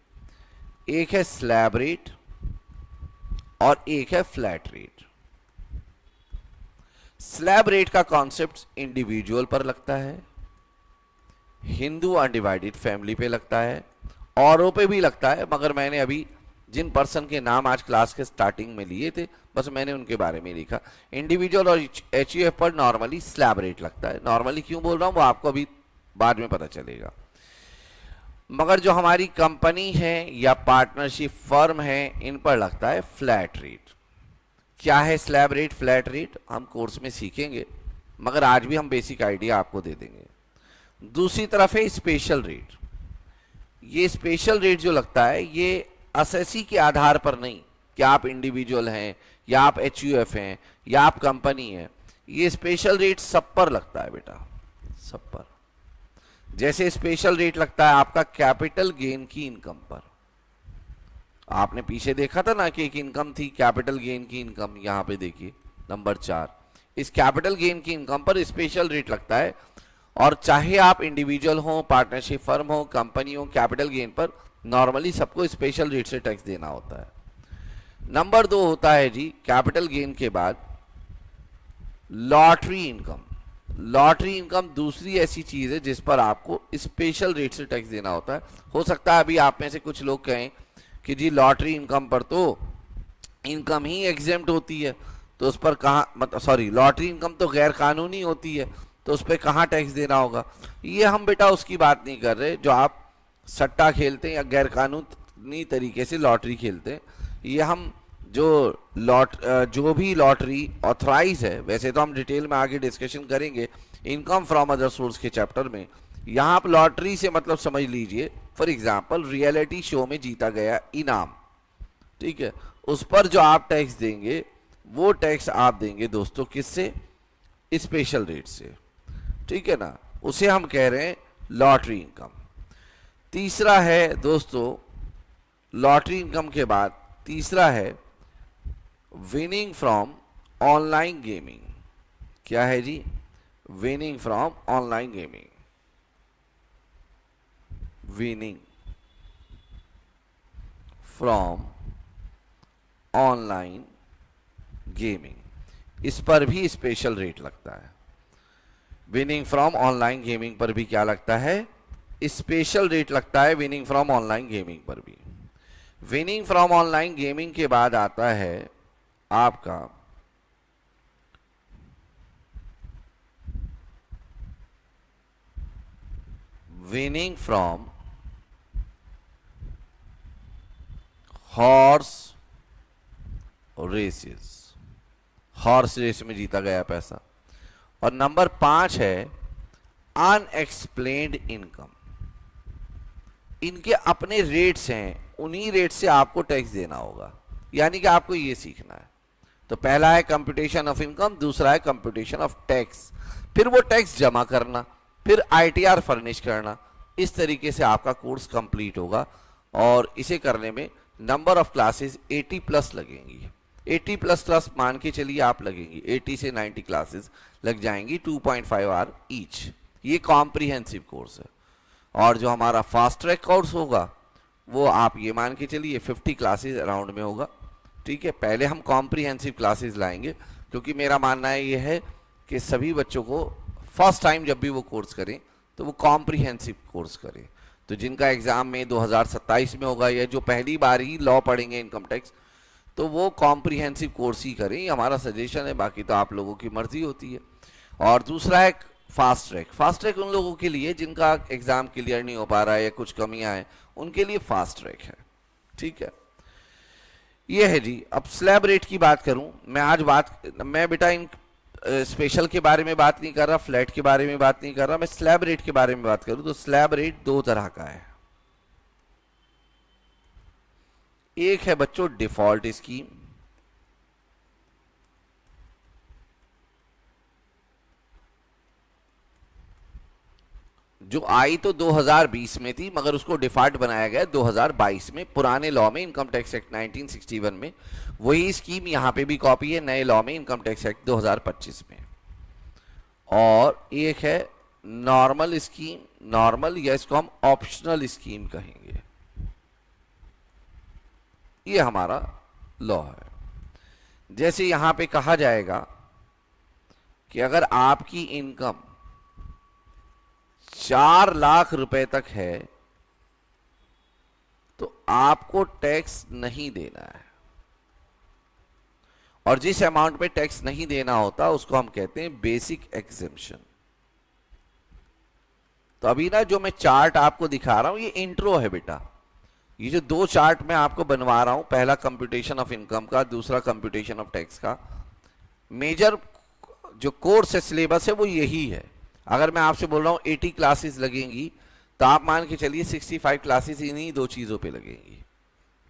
एक है स्लैब रेट और एक है फ्लैट रेट। स्लैब रेट का कॉन्सेप्ट इंडिविजुअल पर लगता है, हिंदू अनडिवाइडेड फैमिली पे लगता है, औरों पे भी लगता है, मगर मैंने अभी जिन पर्सन के नाम आज क्लास के स्टार्टिंग में लिए थे बस मैंने उनके बारे में लिखा। इंडिविजुअल और एचयूएफ पर नॉर्मली स्लैब रेट लगता है। नॉर्मली क्यों बोल रहा हूं वो आपको अभी बाद में पता चलेगा। मगर जो हमारी कंपनी है या पार्टनरशिप फर्म है इन पर लगता है फ्लैट रेट। क्या है स्लैब रेट, फ्लैट रेट, हम कोर्स में सीखेंगे, मगर आज भी हम बेसिक आइडिया आपको दे देंगे। दूसरी तरफ है स्पेशल रेट। ये स्पेशल रेट जो लगता है ये असेसी के आधार पर नहीं कि आप इंडिविजुअल हैं या आप एचयूएफ हैं या आप कंपनी है, ये स्पेशल रेट सब पर लगता है बेटा, सब पर। जैसे स्पेशल रेट लगता है आपका कैपिटल गेन की इनकम पर। आपने पीछे देखा था ना कि एक इनकम थी कैपिटल गेन की इनकम, यहां पे देखिए नंबर 4, इस कैपिटल गेन की इनकम पर स्पेशल रेट लगता है। और चाहे आप इंडिविजुअल हो, पार्टनरशिप फर्म हो, कंपनी हो, कैपिटल गेन पर नॉर्मली सबको स्पेशल रेट से टैक्स देना होता है। नंबर 2 होता है जी कैपिटल गेन के बाद लॉटरी इनकम। लॉटरी इनकम दूसरी ऐसी चीज है जिस पर आपको स्पेशल रेट से टैक्स देना होता है। हो सकता है अभी आप में से कुछ लोग कहें कि जी लॉटरी इनकम पर तो इनकम ही एग्जेम्प्ट होती है, तो उस पर कहाँ, मतलब सॉरी, लॉटरी इनकम तो गैर कानूनी होती है, तो उस पर कहाँ टैक्स देना होगा। ये हम बेटा उसकी बात नहीं कर रहे जो आप सट्टा खेलते हैं या गैर कानूनी तरीके से लॉटरी खेलते हैं। ये हम जो भी लॉटरी ऑथराइज है, वैसे तो हम डिटेल में आगे डिस्कशन करेंगे इनकम फ्रॉम अदर सोर्स के चैप्टर में। यहाँ आप लॉटरी से मतलब समझ लीजिए फॉर एग्जांपल रियलिटी शो में जीता गया इनाम, ठीक है, उस पर जो आप टैक्स देंगे वो टैक्स आप देंगे दोस्तों किससे, स्पेशल रेट से, ठीक है ना, उसे हम कह रहे हैं लॉटरी इनकम। तीसरा है दोस्तों लॉटरी इनकम के बाद तीसरा है विनिंग फ्रॉम ऑनलाइन गेमिंग। क्या है जी, winning from online gaming, winning from online gaming, इस पर भी स्पेशल रेट लगता है। विनिंग फ्रॉम ऑनलाइन गेमिंग पर भी क्या लगता है, स्पेशल रेट लगता है विनिंग फ्रॉम ऑनलाइन गेमिंग पर भी। विनिंग फ्रॉम ऑनलाइन गेमिंग के बाद आता है आपका winning from horse races, horse race में जीता गया पैसा। और नंबर 5 है अनएक्सप्लेन्ड इनकम। इनके अपने रेट्स हैं, उन्हीं रेट से आपको टैक्स देना होगा, यानी कि आपको ये सीखना है। तो पहला है कंप्यूटेशन ऑफ इनकम, दूसरा है कंप्यूटेशन ऑफ टैक्स, फिर वो टैक्स जमा करना, फिर आईटीआर फर्निश करना। इस तरीके से आपका कोर्स कंप्लीट होगा और इसे करने में नंबर ऑफ क्लासेस 80 प्लस लगेंगी। 80 प्लस प्लस मान के चलिए आप लगेंगी, 80 से 90 क्लासेस लग जाएंगी 2.5 आवर ईच। ये कॉम्प्रिहेंसिव कोर्स है। और जो हमारा फास्ट ट्रैक कोर्स होगा वो आप ये मान के चलिए 50 क्लासेस अराउंड में होगा, ठीक है। पहले हम कॉम्प्रिहेंसिव क्लासेस लाएंगे क्योंकि मेरा मानना ये है कि सभी बच्चों को फर्स्ट टाइम जब भी वो कोर्स करें तो वो कॉम्प्रिहेंसिव कोर्स करें। तो जिनका एग्ज़ाम में 2027 में होगा या जो पहली बार ही लॉ पढ़ेंगे इनकम टैक्स, तो वो कॉम्प्रिहेंसिव कोर्स ही करें, ये हमारा सजेशन है, बाकी तो आप लोगों की मर्जी होती है। और दूसरा है फास्ट ट्रैक। फास्ट ट्रैक उन लोगों के लिए जिनका एग्ज़ाम क्लियर नहीं हो पा रहा है या कुछ कमियां हैं, उनके लिए फास्ट ट्रैक है, ठीक है। ये है जी। अब स्लैब रेट की बात करूं, मैं बेटा इन स्पेशल के बारे में बात नहीं कर रहा, फ्लैट के बारे में बात नहीं कर रहा, मैं स्लैब रेट के बारे में बात करूं तो स्लैब रेट 2 तरह का है। एक है बच्चों डिफॉल्ट स्कीम, जो आई तो 2020 में थी मगर उसको डिफॉल्ट बनाया गया 2022 में पुराने लॉ में, इनकम टैक्स एक्ट 1961 में। वही स्कीम यहाँ पे भी कॉपी है नए लॉ में, इनकम टैक्स एक्ट 2025 में। और एक है नॉर्मल स्कीम, नॉर्मल या इसको हम ऑप्शनल स्कीम कहेंगे, ये हमारा लॉ है। जैसे यहां पे कहा जाएगा कि अगर आपकी इनकम 4 लाख रुपए तक है तो आपको टैक्स नहीं देना है, और जिस अमाउंट पे टैक्स नहीं देना होता उसको हम कहते हैं बेसिक एग्जेम्पशन। तो अभी ना जो मैं चार्ट आपको दिखा रहा हूं ये इंट्रो है बेटा। ये जो 2 चार्ट मैं आपको बनवा रहा हूं, पहला कंप्यूटेशन ऑफ इनकम का, दूसरा कंप्यूटेशन ऑफ टैक्स का, मेजर जो कोर्स है सिलेबस है वो यही है। अगर मैं आपसे बोल रहा हूं 80 क्लासेस लगेंगी तो आप मान के चलिए 65 क्लासेस इन्हीं 2 चीज़ों पे लगेंगी,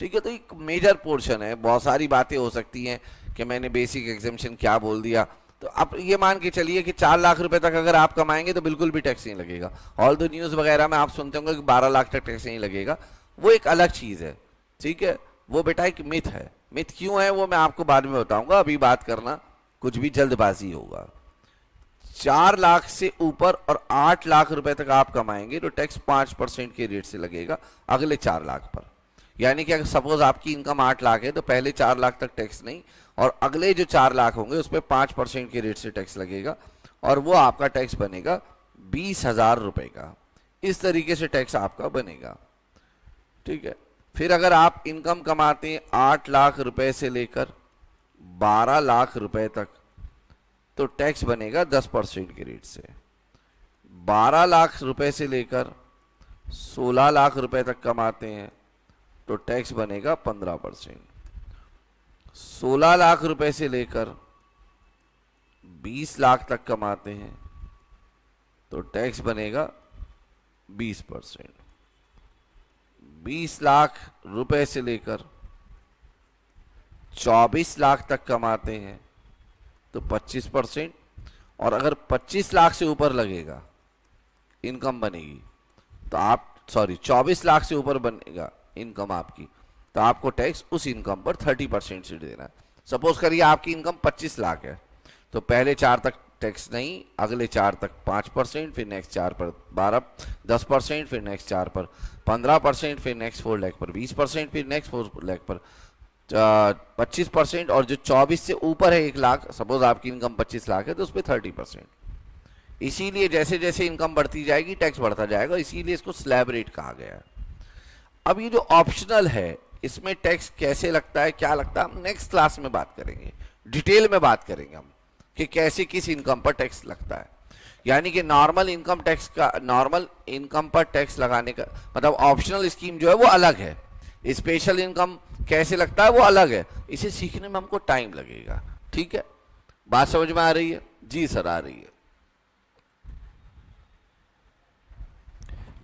ठीक है। तो एक मेजर पोर्शन है, बहुत सारी बातें हो सकती हैं कि मैंने बेसिक एग्जेम्पशन क्या बोल दिया। तो आप ये मान के चलिए कि 4 लाख रुपए तक अगर आप कमाएंगे तो बिल्कुल भी टैक्स नहीं लगेगा। ऑल द न्यूज़ वगैरह में आप सुनते होंगे कि 12 लाख तक टैक्स नहीं लगेगा, वो एक अलग चीज़ है, ठीक है। वो बेटा एक मिथ है। मिथ क्यों है वो मैं आपको बाद में बताऊंगा, अभी बात करना कुछ भी जल्दबाजी होगा। 4 लाख से ऊपर और 8 लाख रुपए तक आप कमाएंगे तो टैक्स 5% के रेट से लगेगा अगले 4 लाख पर। यानी कि अगर सपोज आपकी इनकम 8 लाख है तो पहले 4 लाख तक टैक्स नहीं, और अगले जो 4 लाख होंगे उस पर 5% के रेट से टैक्स लगेगा, और वो आपका टैक्स बनेगा 20,000 रुपए का। इस तरीके से टैक्स आपका बनेगा, ठीक है। फिर अगर आप इनकम कमाते हैं 8 लाख रुपए से लेकर 12 लाख रुपए तक, तो टैक्स बनेगा 10% के रेट से। 12 लाख रुपए से लेकर 16 लाख रुपए तक कमाते हैं तो टैक्स बनेगा 15%। 16 लाख रुपए से लेकर 20 लाख तक कमाते हैं तो टैक्स बनेगा 20%। 20 लाख रुपए से लेकर 24 लाख तक कमाते हैं तो 25%, और अगर 25 लाख से ऊपर लगेगा इनकम बनेगी तो आप 24 लाख से ऊपर बनेगा इनकम आपकी, तो आपको टैक्स उस इनकम पर 30% से देना है। सपोज करिए आपकी इनकम 25 लाख है, तो पहले 4 तक टैक्स नहीं, अगले 4 तक 5%, फिर नेक्स्ट 4 पर 10%, फिर नेक्स्ट 4 पर 15%, फिर नेक्स्ट 4 लाख पर 20%, फिर नेक्स्ट 4 लाख पर 25%, और जो 24 से ऊपर है 1 लाख, सपोज आपकी इनकम 25 लाख है तो उस पर 30%। इसीलिए जैसे जैसे इनकम बढ़ती जाएगी टैक्स बढ़ता जाएगा, इसीलिए इसको स्लैब रेट कहा गया है। अब ये जो ऑप्शनल है इसमें टैक्स कैसे लगता है, क्या लगता है, हम नेक्स्ट क्लास में बात करेंगे, डिटेल में बात करेंगे हम कि कैसे किस इनकम पर टैक्स लगता है। यानी कि नॉर्मल इनकम टैक्स का, नॉर्मल इनकम पर टैक्स लगाने का मतलब ऑप्शनल स्कीम जो है वो अलग है, स्पेशल इनकम कैसे लगता है वो अलग है। इसे सीखने में हमको टाइम लगेगा, ठीक है। बात समझ में आ रही है? जी सर आ रही है।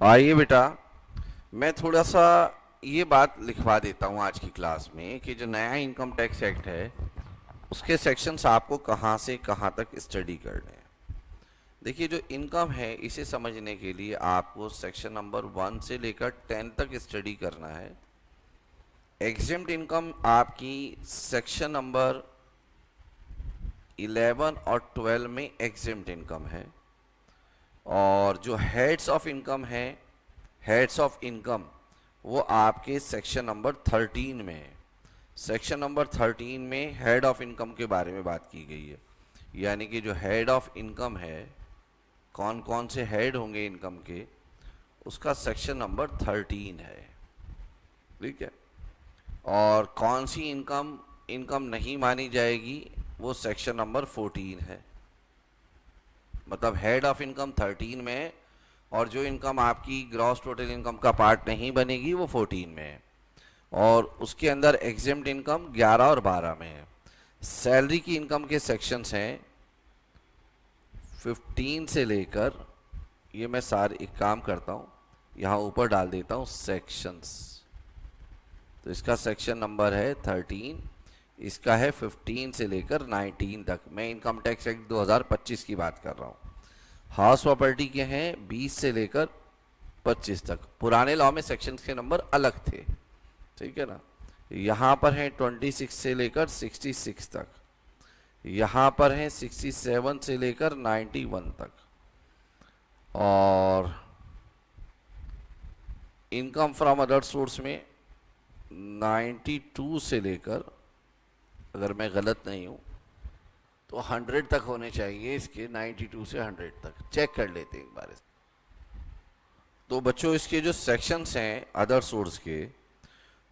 आइए बेटा, मैं थोड़ा सा ये बात लिखवा देता हूँ आज की क्लास में कि जो नया इनकम टैक्स एक्ट है उसके सेक्शंस आपको कहाँ से कहाँ तक स्टडी करने हैं। देखिए, जो इनकम है इसे समझने के लिए आपको सेक्शन नंबर 1 से लेकर 10 तक स्टडी करना है। एग्जेम्प्ट इनकम आपकी सेक्शन नंबर 11 और 12 में एग्जेम्प्ट इनकम है, और जो हेड्स ऑफ इनकम है, हेड्स ऑफ इनकम वो आपके सेक्शन नंबर 13 में है। सेक्शन नंबर 13 में हेड ऑफ इनकम के बारे में बात की गई है, यानी कि जो हेड ऑफ इनकम है, कौन कौन से हेड होंगे इनकम के, उसका सेक्शन नंबर 13 है, ठीक है। और कौन सी इनकम इनकम नहीं मानी जाएगी वो सेक्शन नंबर 14 है। मतलब हेड ऑफ इनकम 13 में है, और जो इनकम आपकी ग्रॉस टोटल इनकम का पार्ट नहीं बनेगी वो 14 में है, और उसके अंदर एग्जेम्प्ट इनकम 11 और 12 में है। सैलरी की इनकम के सेक्शंस हैं 15 से लेकर, ये मैं सारे एक काम करता हूँ यहाँ ऊपर डाल देता हूँ सेक्शंस, तो इसका सेक्शन नंबर है 13, इसका है 15 से लेकर 19 तक। मैं इनकम टैक्स एक्ट 2025 की बात कर रहा हूँ। हाउस प्रॉपर्टी के हैं 20 से लेकर 25 तक। पुराने लॉ में सेक्शंस के नंबर अलग थे, ठीक है ना। यहाँ पर हैं 26 से लेकर 66 तक, यहाँ पर हैं 67 से लेकर 91 तक, और इनकम फ्रॉम अदर सोर्स में 92 से लेकर, अगर मैं गलत नहीं हूँ तो 100 तक होने चाहिए इसके, 92 से 100 तक। चेक कर लेते हैं एक बार। तो बच्चों इसके जो सेक्शंस हैं अदर सोर्स के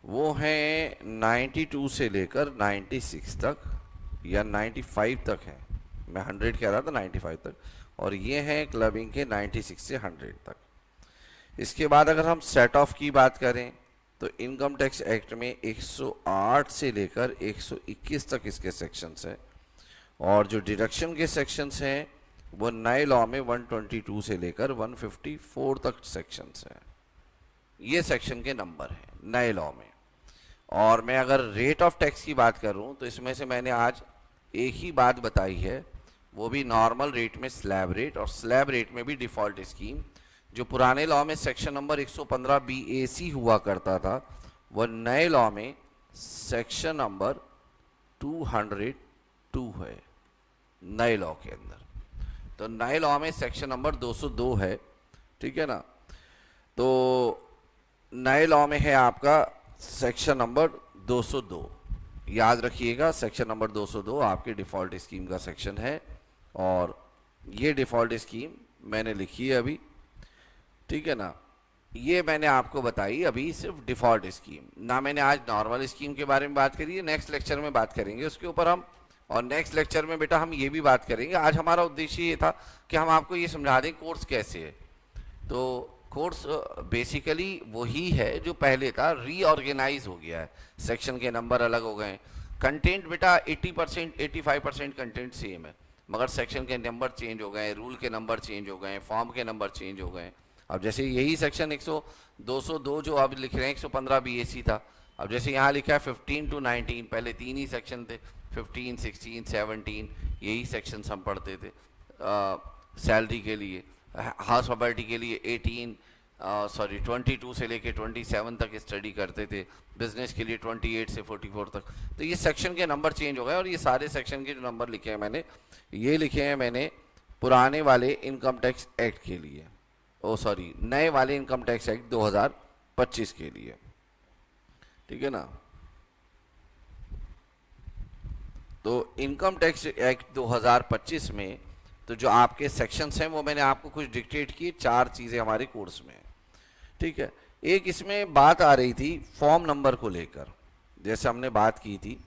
वो हैं 92 से लेकर 96 तक या 95 तक हैं। मैं 100 कह रहा था, 95 तक, और ये हैं क्लबिंग के 96 से 100 तक। इसके बाद अगर हम सेट ऑफ की बात करें तो इनकम टैक्स एक्ट में 108 से लेकर 121 तक इसके सेक्शंस हैं, और जो डिडक्शन के सेक्शंस हैं वो नए लॉ में 122 से लेकर 154 तक सेक्शंस हैं। ये सेक्शन के नंबर हैं नए लॉ में। और मैं अगर रेट ऑफ टैक्स की बात करूं तो इसमें से मैंने आज एक ही बात बताई है, वो भी नॉर्मल रेट में स्लैब रेट, और स्लैब रेट में भी डिफ़ॉल्ट स्कीम। जो पुराने लॉ में सेक्शन नंबर 115 BAC हुआ करता था, वह नए लॉ में सेक्शन नंबर 202 है नए लॉ के अंदर। तो नए लॉ में सेक्शन नंबर 202 है, ठीक है ना। तो नए लॉ में है आपका सेक्शन नंबर 202, याद रखिएगा सेक्शन नंबर 202 आपके डिफ़ॉल्ट स्कीम का सेक्शन है, और ये डिफ़ॉल्ट स्कीम मैंने लिखी है अभी, ठीक है ना। ये मैंने आपको बताई अभी सिर्फ डिफ़ॉल्ट स्कीम ना, मैंने आज नॉर्मल स्कीम के बारे में बात करी है, नेक्स्ट लेक्चर में बात करेंगे उसके ऊपर हम। और नेक्स्ट लेक्चर में बेटा हम ये भी बात करेंगे, आज हमारा उद्देश्य ये था कि हम आपको ये समझा दें कोर्स कैसे है। तो कोर्स बेसिकली वही है जो पहले था, रीऑर्गेनाइज हो गया है, सेक्शन के नंबर अलग हो गए, कंटेंट बेटा 80% 85% कंटेंट सेम है, मगर सेक्शन के नंबर चेंज हो गए, रूल के नंबर चेंज हो गए, फॉर्म के नंबर चेंज हो गए। अब जैसे यही सेक्शन 202 जो अब लिख रहे हैं 115 बीएसी था, अब जैसे यहाँ लिखा है 15 to 19, पहले 3 ही सेक्शन थे, 15 16 17 यही सेक्शन हम पढ़ते थे। सैलरी के लिए, हाउस प्रॉपर्टी के लिए 22 से लेके 27 तक स्टडी करते थे, बिजनेस के लिए 28 से 44 तक। तो ये सेक्शन के नंबर चेंज हो गए, और ये सारे सेक्शन के जो नंबर लिखे हैं मैंने, ये लिखे हैं मैंने पुराने वाले इनकम टैक्स एक्ट के लिए, नए वाले इनकम टैक्स एक्ट 2025 के लिए, ठीक है ना। तो इनकम टैक्स एक्ट 2025 में तो जो आपके सेक्शंस हैं वो मैंने आपको कुछ डिक्टेट किए, 4 चीज़ें हमारे कोर्स में, ठीक है। एक इसमें बात आ रही थी फॉर्म नंबर को लेकर, जैसे हमने बात की थी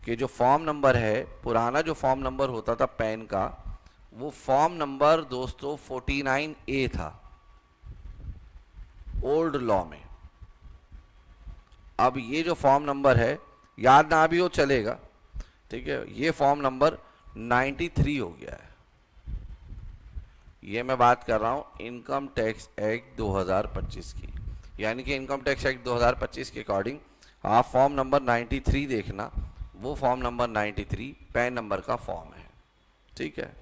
कि जो फॉर्म नंबर है, पुराना जो फॉर्म नंबर होता था पैन का, वो फॉर्म नंबर दोस्तों 49A था ओल्ड लॉ में। अब ये जो फॉर्म नंबर है, याद ना भी हो चलेगा, ठीक है, ये फॉर्म नंबर 93 हो गया है। ये मैं बात कर रहा हूँ इनकम टैक्स एक्ट 2025 की, यानी कि इनकम टैक्स एक्ट 2025 के अकॉर्डिंग आप फॉर्म नंबर 93 देखना, वो फॉर्म नंबर 93 पैन नंबर का फॉर्म है, ठीक है।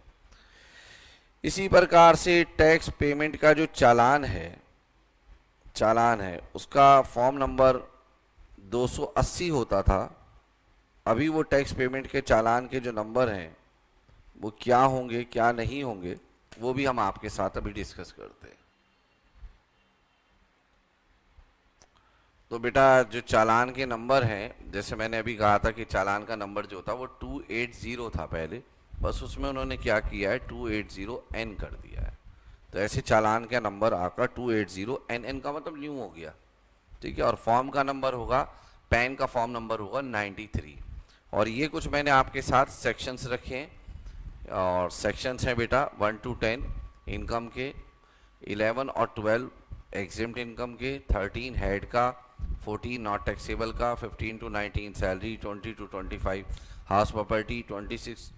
इसी प्रकार से टैक्स पेमेंट का जो चालान है उसका फॉर्म नंबर 280 होता था। अभी वो टैक्स पेमेंट के चालान के जो नंबर हैं वो क्या होंगे क्या नहीं होंगे, वो भी हम आपके साथ अभी डिस्कस करते हैं। तो बेटा जो चालान के नंबर हैं, जैसे मैंने अभी कहा था कि चालान का नंबर जो था वो 280 था पहले, बस उसमें उन्होंने क्या किया है 280N कर दिया है। तो ऐसे चालान का नंबर आपका 280N का मतलब न्यू हो गया, ठीक है। और फॉर्म का नंबर होगा, पैन का फॉर्म नंबर होगा 93। और ये कुछ मैंने आपके साथ सेक्शंस रखे हैं, और सेक्शंस हैं बेटा 1 to 10 इनकम के, 11 और 12 एग्जिम्ट इनकम के, 13 हेड का, 14 नॉट टैक्सेबल का, 15 to 19 salary, 20 to 25 house property, 26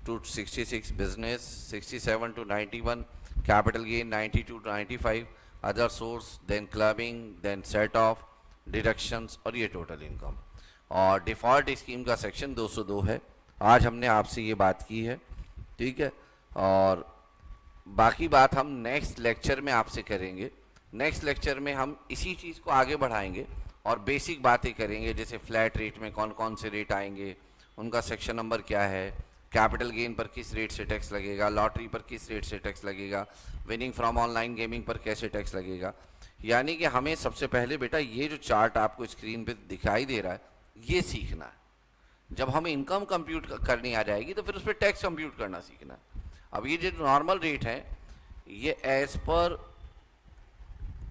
to 66 business, 67 to 91 capital gain, 90 to 95 other source, then clubbing, then set off deductions, और ये टोटल इनकम। और डिफ़ॉल्ट स्कीम का सेक्शन 202 है। आज हमने आपसे ये बात की है, ठीक है। और बाकी बात हम नेक्स्ट लेक्चर में आपसे करेंगे। नेक्स्ट लेक्चर में हम इसी चीज़ को आगे बढ़ाएंगे और बेसिक बातें करेंगे, जैसे फ्लैट रेट में कौन कौन से रेट आएंगे, उनका सेक्शन नंबर क्या है, कैपिटल गेन पर किस रेट से टैक्स लगेगा, लॉटरी पर किस रेट से टैक्स लगेगा, विनिंग फ्रॉम ऑनलाइन गेमिंग पर कैसे टैक्स लगेगा। यानी कि हमें सबसे पहले बेटा ये जो चार्ट आपको स्क्रीन पे दिखाई दे रहा है ये सीखना है। जब हमें इनकम कंप्यूट करनी आ जाएगी तो फिर उस पर टैक्स कंप्यूट करना सीखना है। अब ये जो नॉर्मल रेट है ये as per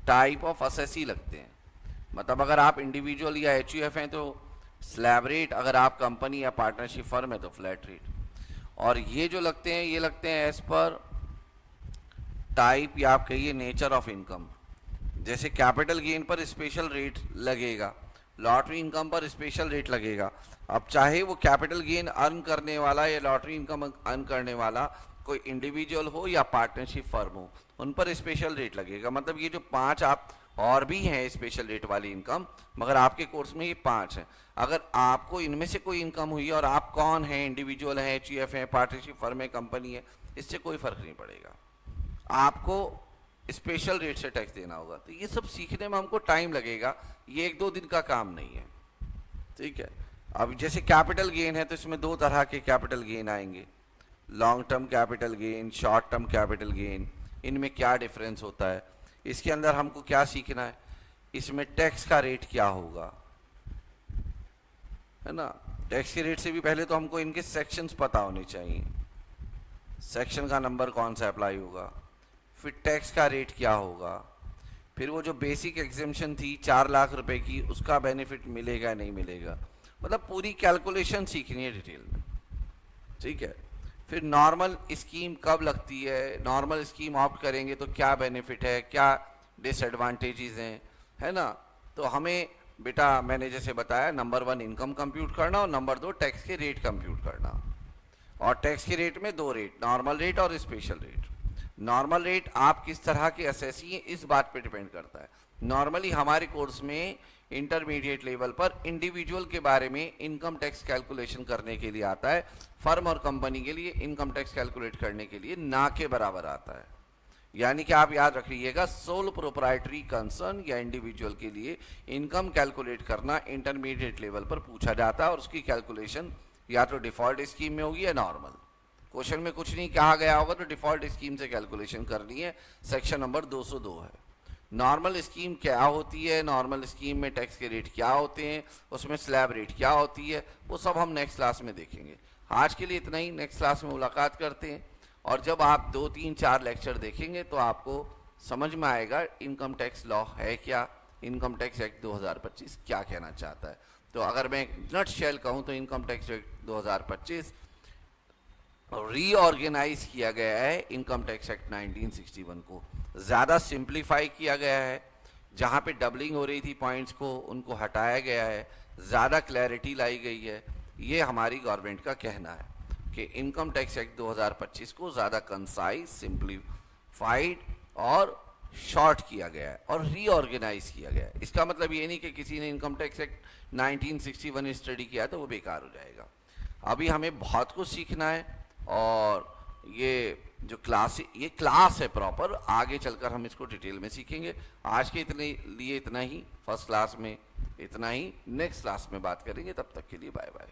type of assessee लगते हैं, मतलब अगर आप इंडिविजुअल या HUF हैं तो स्लैब रेट, अगर आप कंपनी या पार्टनरशिप फर्म है तो फ्लैट रेट। और ये जो लगते हैं ये लगते हैं एज पर टाइप या आप कहिए नेचर ऑफ इनकम। जैसे कैपिटल गेन पर स्पेशल रेट लगेगा, लॉटरी इनकम पर स्पेशल रेट लगेगा। अब चाहे वो कैपिटल गेन अर्न करने वाला या लॉटरी इनकम अर्न करने वाला कोई इंडिविजुअल हो या पार्टनरशिप फर्म हो, उन पर स्पेशल रेट लगेगा। मतलब ये जो 5 आप और भी हैं स्पेशल रेट वाली इनकम, मगर आपके कोर्स में ये 5 हैं। अगर आपको इनमें से कोई इनकम हुई है और आप कौन हैं, इंडिविजुअल हैं, HUF हैं, पार्टनरशिप फर्म है, कंपनी है, इससे कोई फर्क नहीं पड़ेगा, आपको स्पेशल रेट से टैक्स देना होगा। तो ये सब सीखने में हमको टाइम लगेगा, ये 1-2 दिन का काम नहीं है, ठीक है। अब जैसे कैपिटल गेन है तो इसमें 2 तरह के कैपिटल गेन आएंगे, long term capital gain, short term capital gain. इनमें क्या डिफरेंस होता है, इसके अंदर हमको क्या सीखना है, इसमें टैक्स का रेट क्या होगा, है ना। टैक्स के रेट से भी पहले तो हमको इनके सेक्शंस पता होने चाहिए, सेक्शन का नंबर कौन सा अप्लाई होगा, फिर टैक्स का रेट क्या होगा, फिर वो जो बेसिक एग्जेम्पशन थी 4 लाख रुपए की, उसका बेनिफिट मिलेगा नहीं मिलेगा, मतलब पूरी कैलकुलेशन सीखनी है डिटेल में, ठीक है। फिर नॉर्मल स्कीम कब लगती है, नॉर्मल स्कीम ऑप्ट करेंगे तो क्या बेनिफिट है, क्या डिसएडवांटेजेस हैं, है ना। तो हमें बेटा मैंने जैसे बताया, नंबर 1 इनकम कंप्यूट करना और नंबर 2 टैक्स के रेट कंप्यूट करना। और टैक्स के रेट में 2 रेट, नॉर्मल रेट और स्पेशल रेट। नॉर्मल रेट आप किस तरह के असेसी हैं इस बात पे डिपेंड करता है। नॉर्मली हमारे कोर्स में इंटरमीडिएट लेवल पर इंडिविजुअल के बारे में इनकम टैक्स कैलकुलेशन करने के लिए आता है, फर्म और कंपनी के लिए इनकम टैक्स कैलकुलेट करने के लिए ना के बराबर आता है। यानी कि आप याद रखिएगा, सोल प्रोप्राइटरी कंसर्न या इंडिविजुअल के लिए इनकम कैलकुलेट करना इंटरमीडिएट लेवल पर पूछा जाता है, और उसकी कैलकुलेशन या तो डिफॉल्ट स्कीम में होगी या नॉर्मल। क्वेश्चन में कुछ नहीं कहा गया होगा तो डिफॉल्ट स्कीम से कैलकुलेशन करनी है, सेक्शन नंबर 202 है। नॉर्मल स्कीम क्या होती है, नॉर्मल स्कीम में टैक्स के रेट क्या होते हैं, उसमें स्लैब रेट क्या होती है, वो सब हम नेक्स्ट क्लास में देखेंगे। आज के लिए इतना ही, नेक्स्ट क्लास में मुलाकात करते हैं। और जब आप 2, 3, 4 लेक्चर देखेंगे तो आपको समझ में आएगा इनकम टैक्स लॉ है क्या, इनकम टैक्स एक्ट 2025 क्या कहना चाहता है। तो अगर मैं नट शेल कहूँ तो इनकम टैक्स एक्ट 2025 रीऑर्गेनाइज किया गया है, इनकम टैक्स एक्ट 1961 को ज़्यादा सिंप्लीफाई किया गया है, जहाँ पे डबलिंग हो रही थी पॉइंट्स को उनको हटाया गया है, ज़्यादा क्लैरिटी लाई गई है। ये हमारी गवर्नमेंट का कहना है कि इनकम टैक्स एक्ट 2025 को ज़्यादा कंसाइज, सिंप्लीफाइड और शॉर्ट किया गया है और रीऑर्गेनाइज किया गया है। इसका मतलब ये नहीं कि किसी ने इनकम टैक्स एक्ट 1961 स्टडी किया तो वो बेकार हो जाएगा। अभी हमें बहुत कुछ सीखना है, और ये जो ये क्लास है प्रॉपर, आगे चलकर हम इसको डिटेल में सीखेंगे। आज के लिए इतना ही, फर्स्ट क्लास में इतना ही, नेक्स्ट क्लास में बात करेंगे। तब तक के लिए बाय बाय।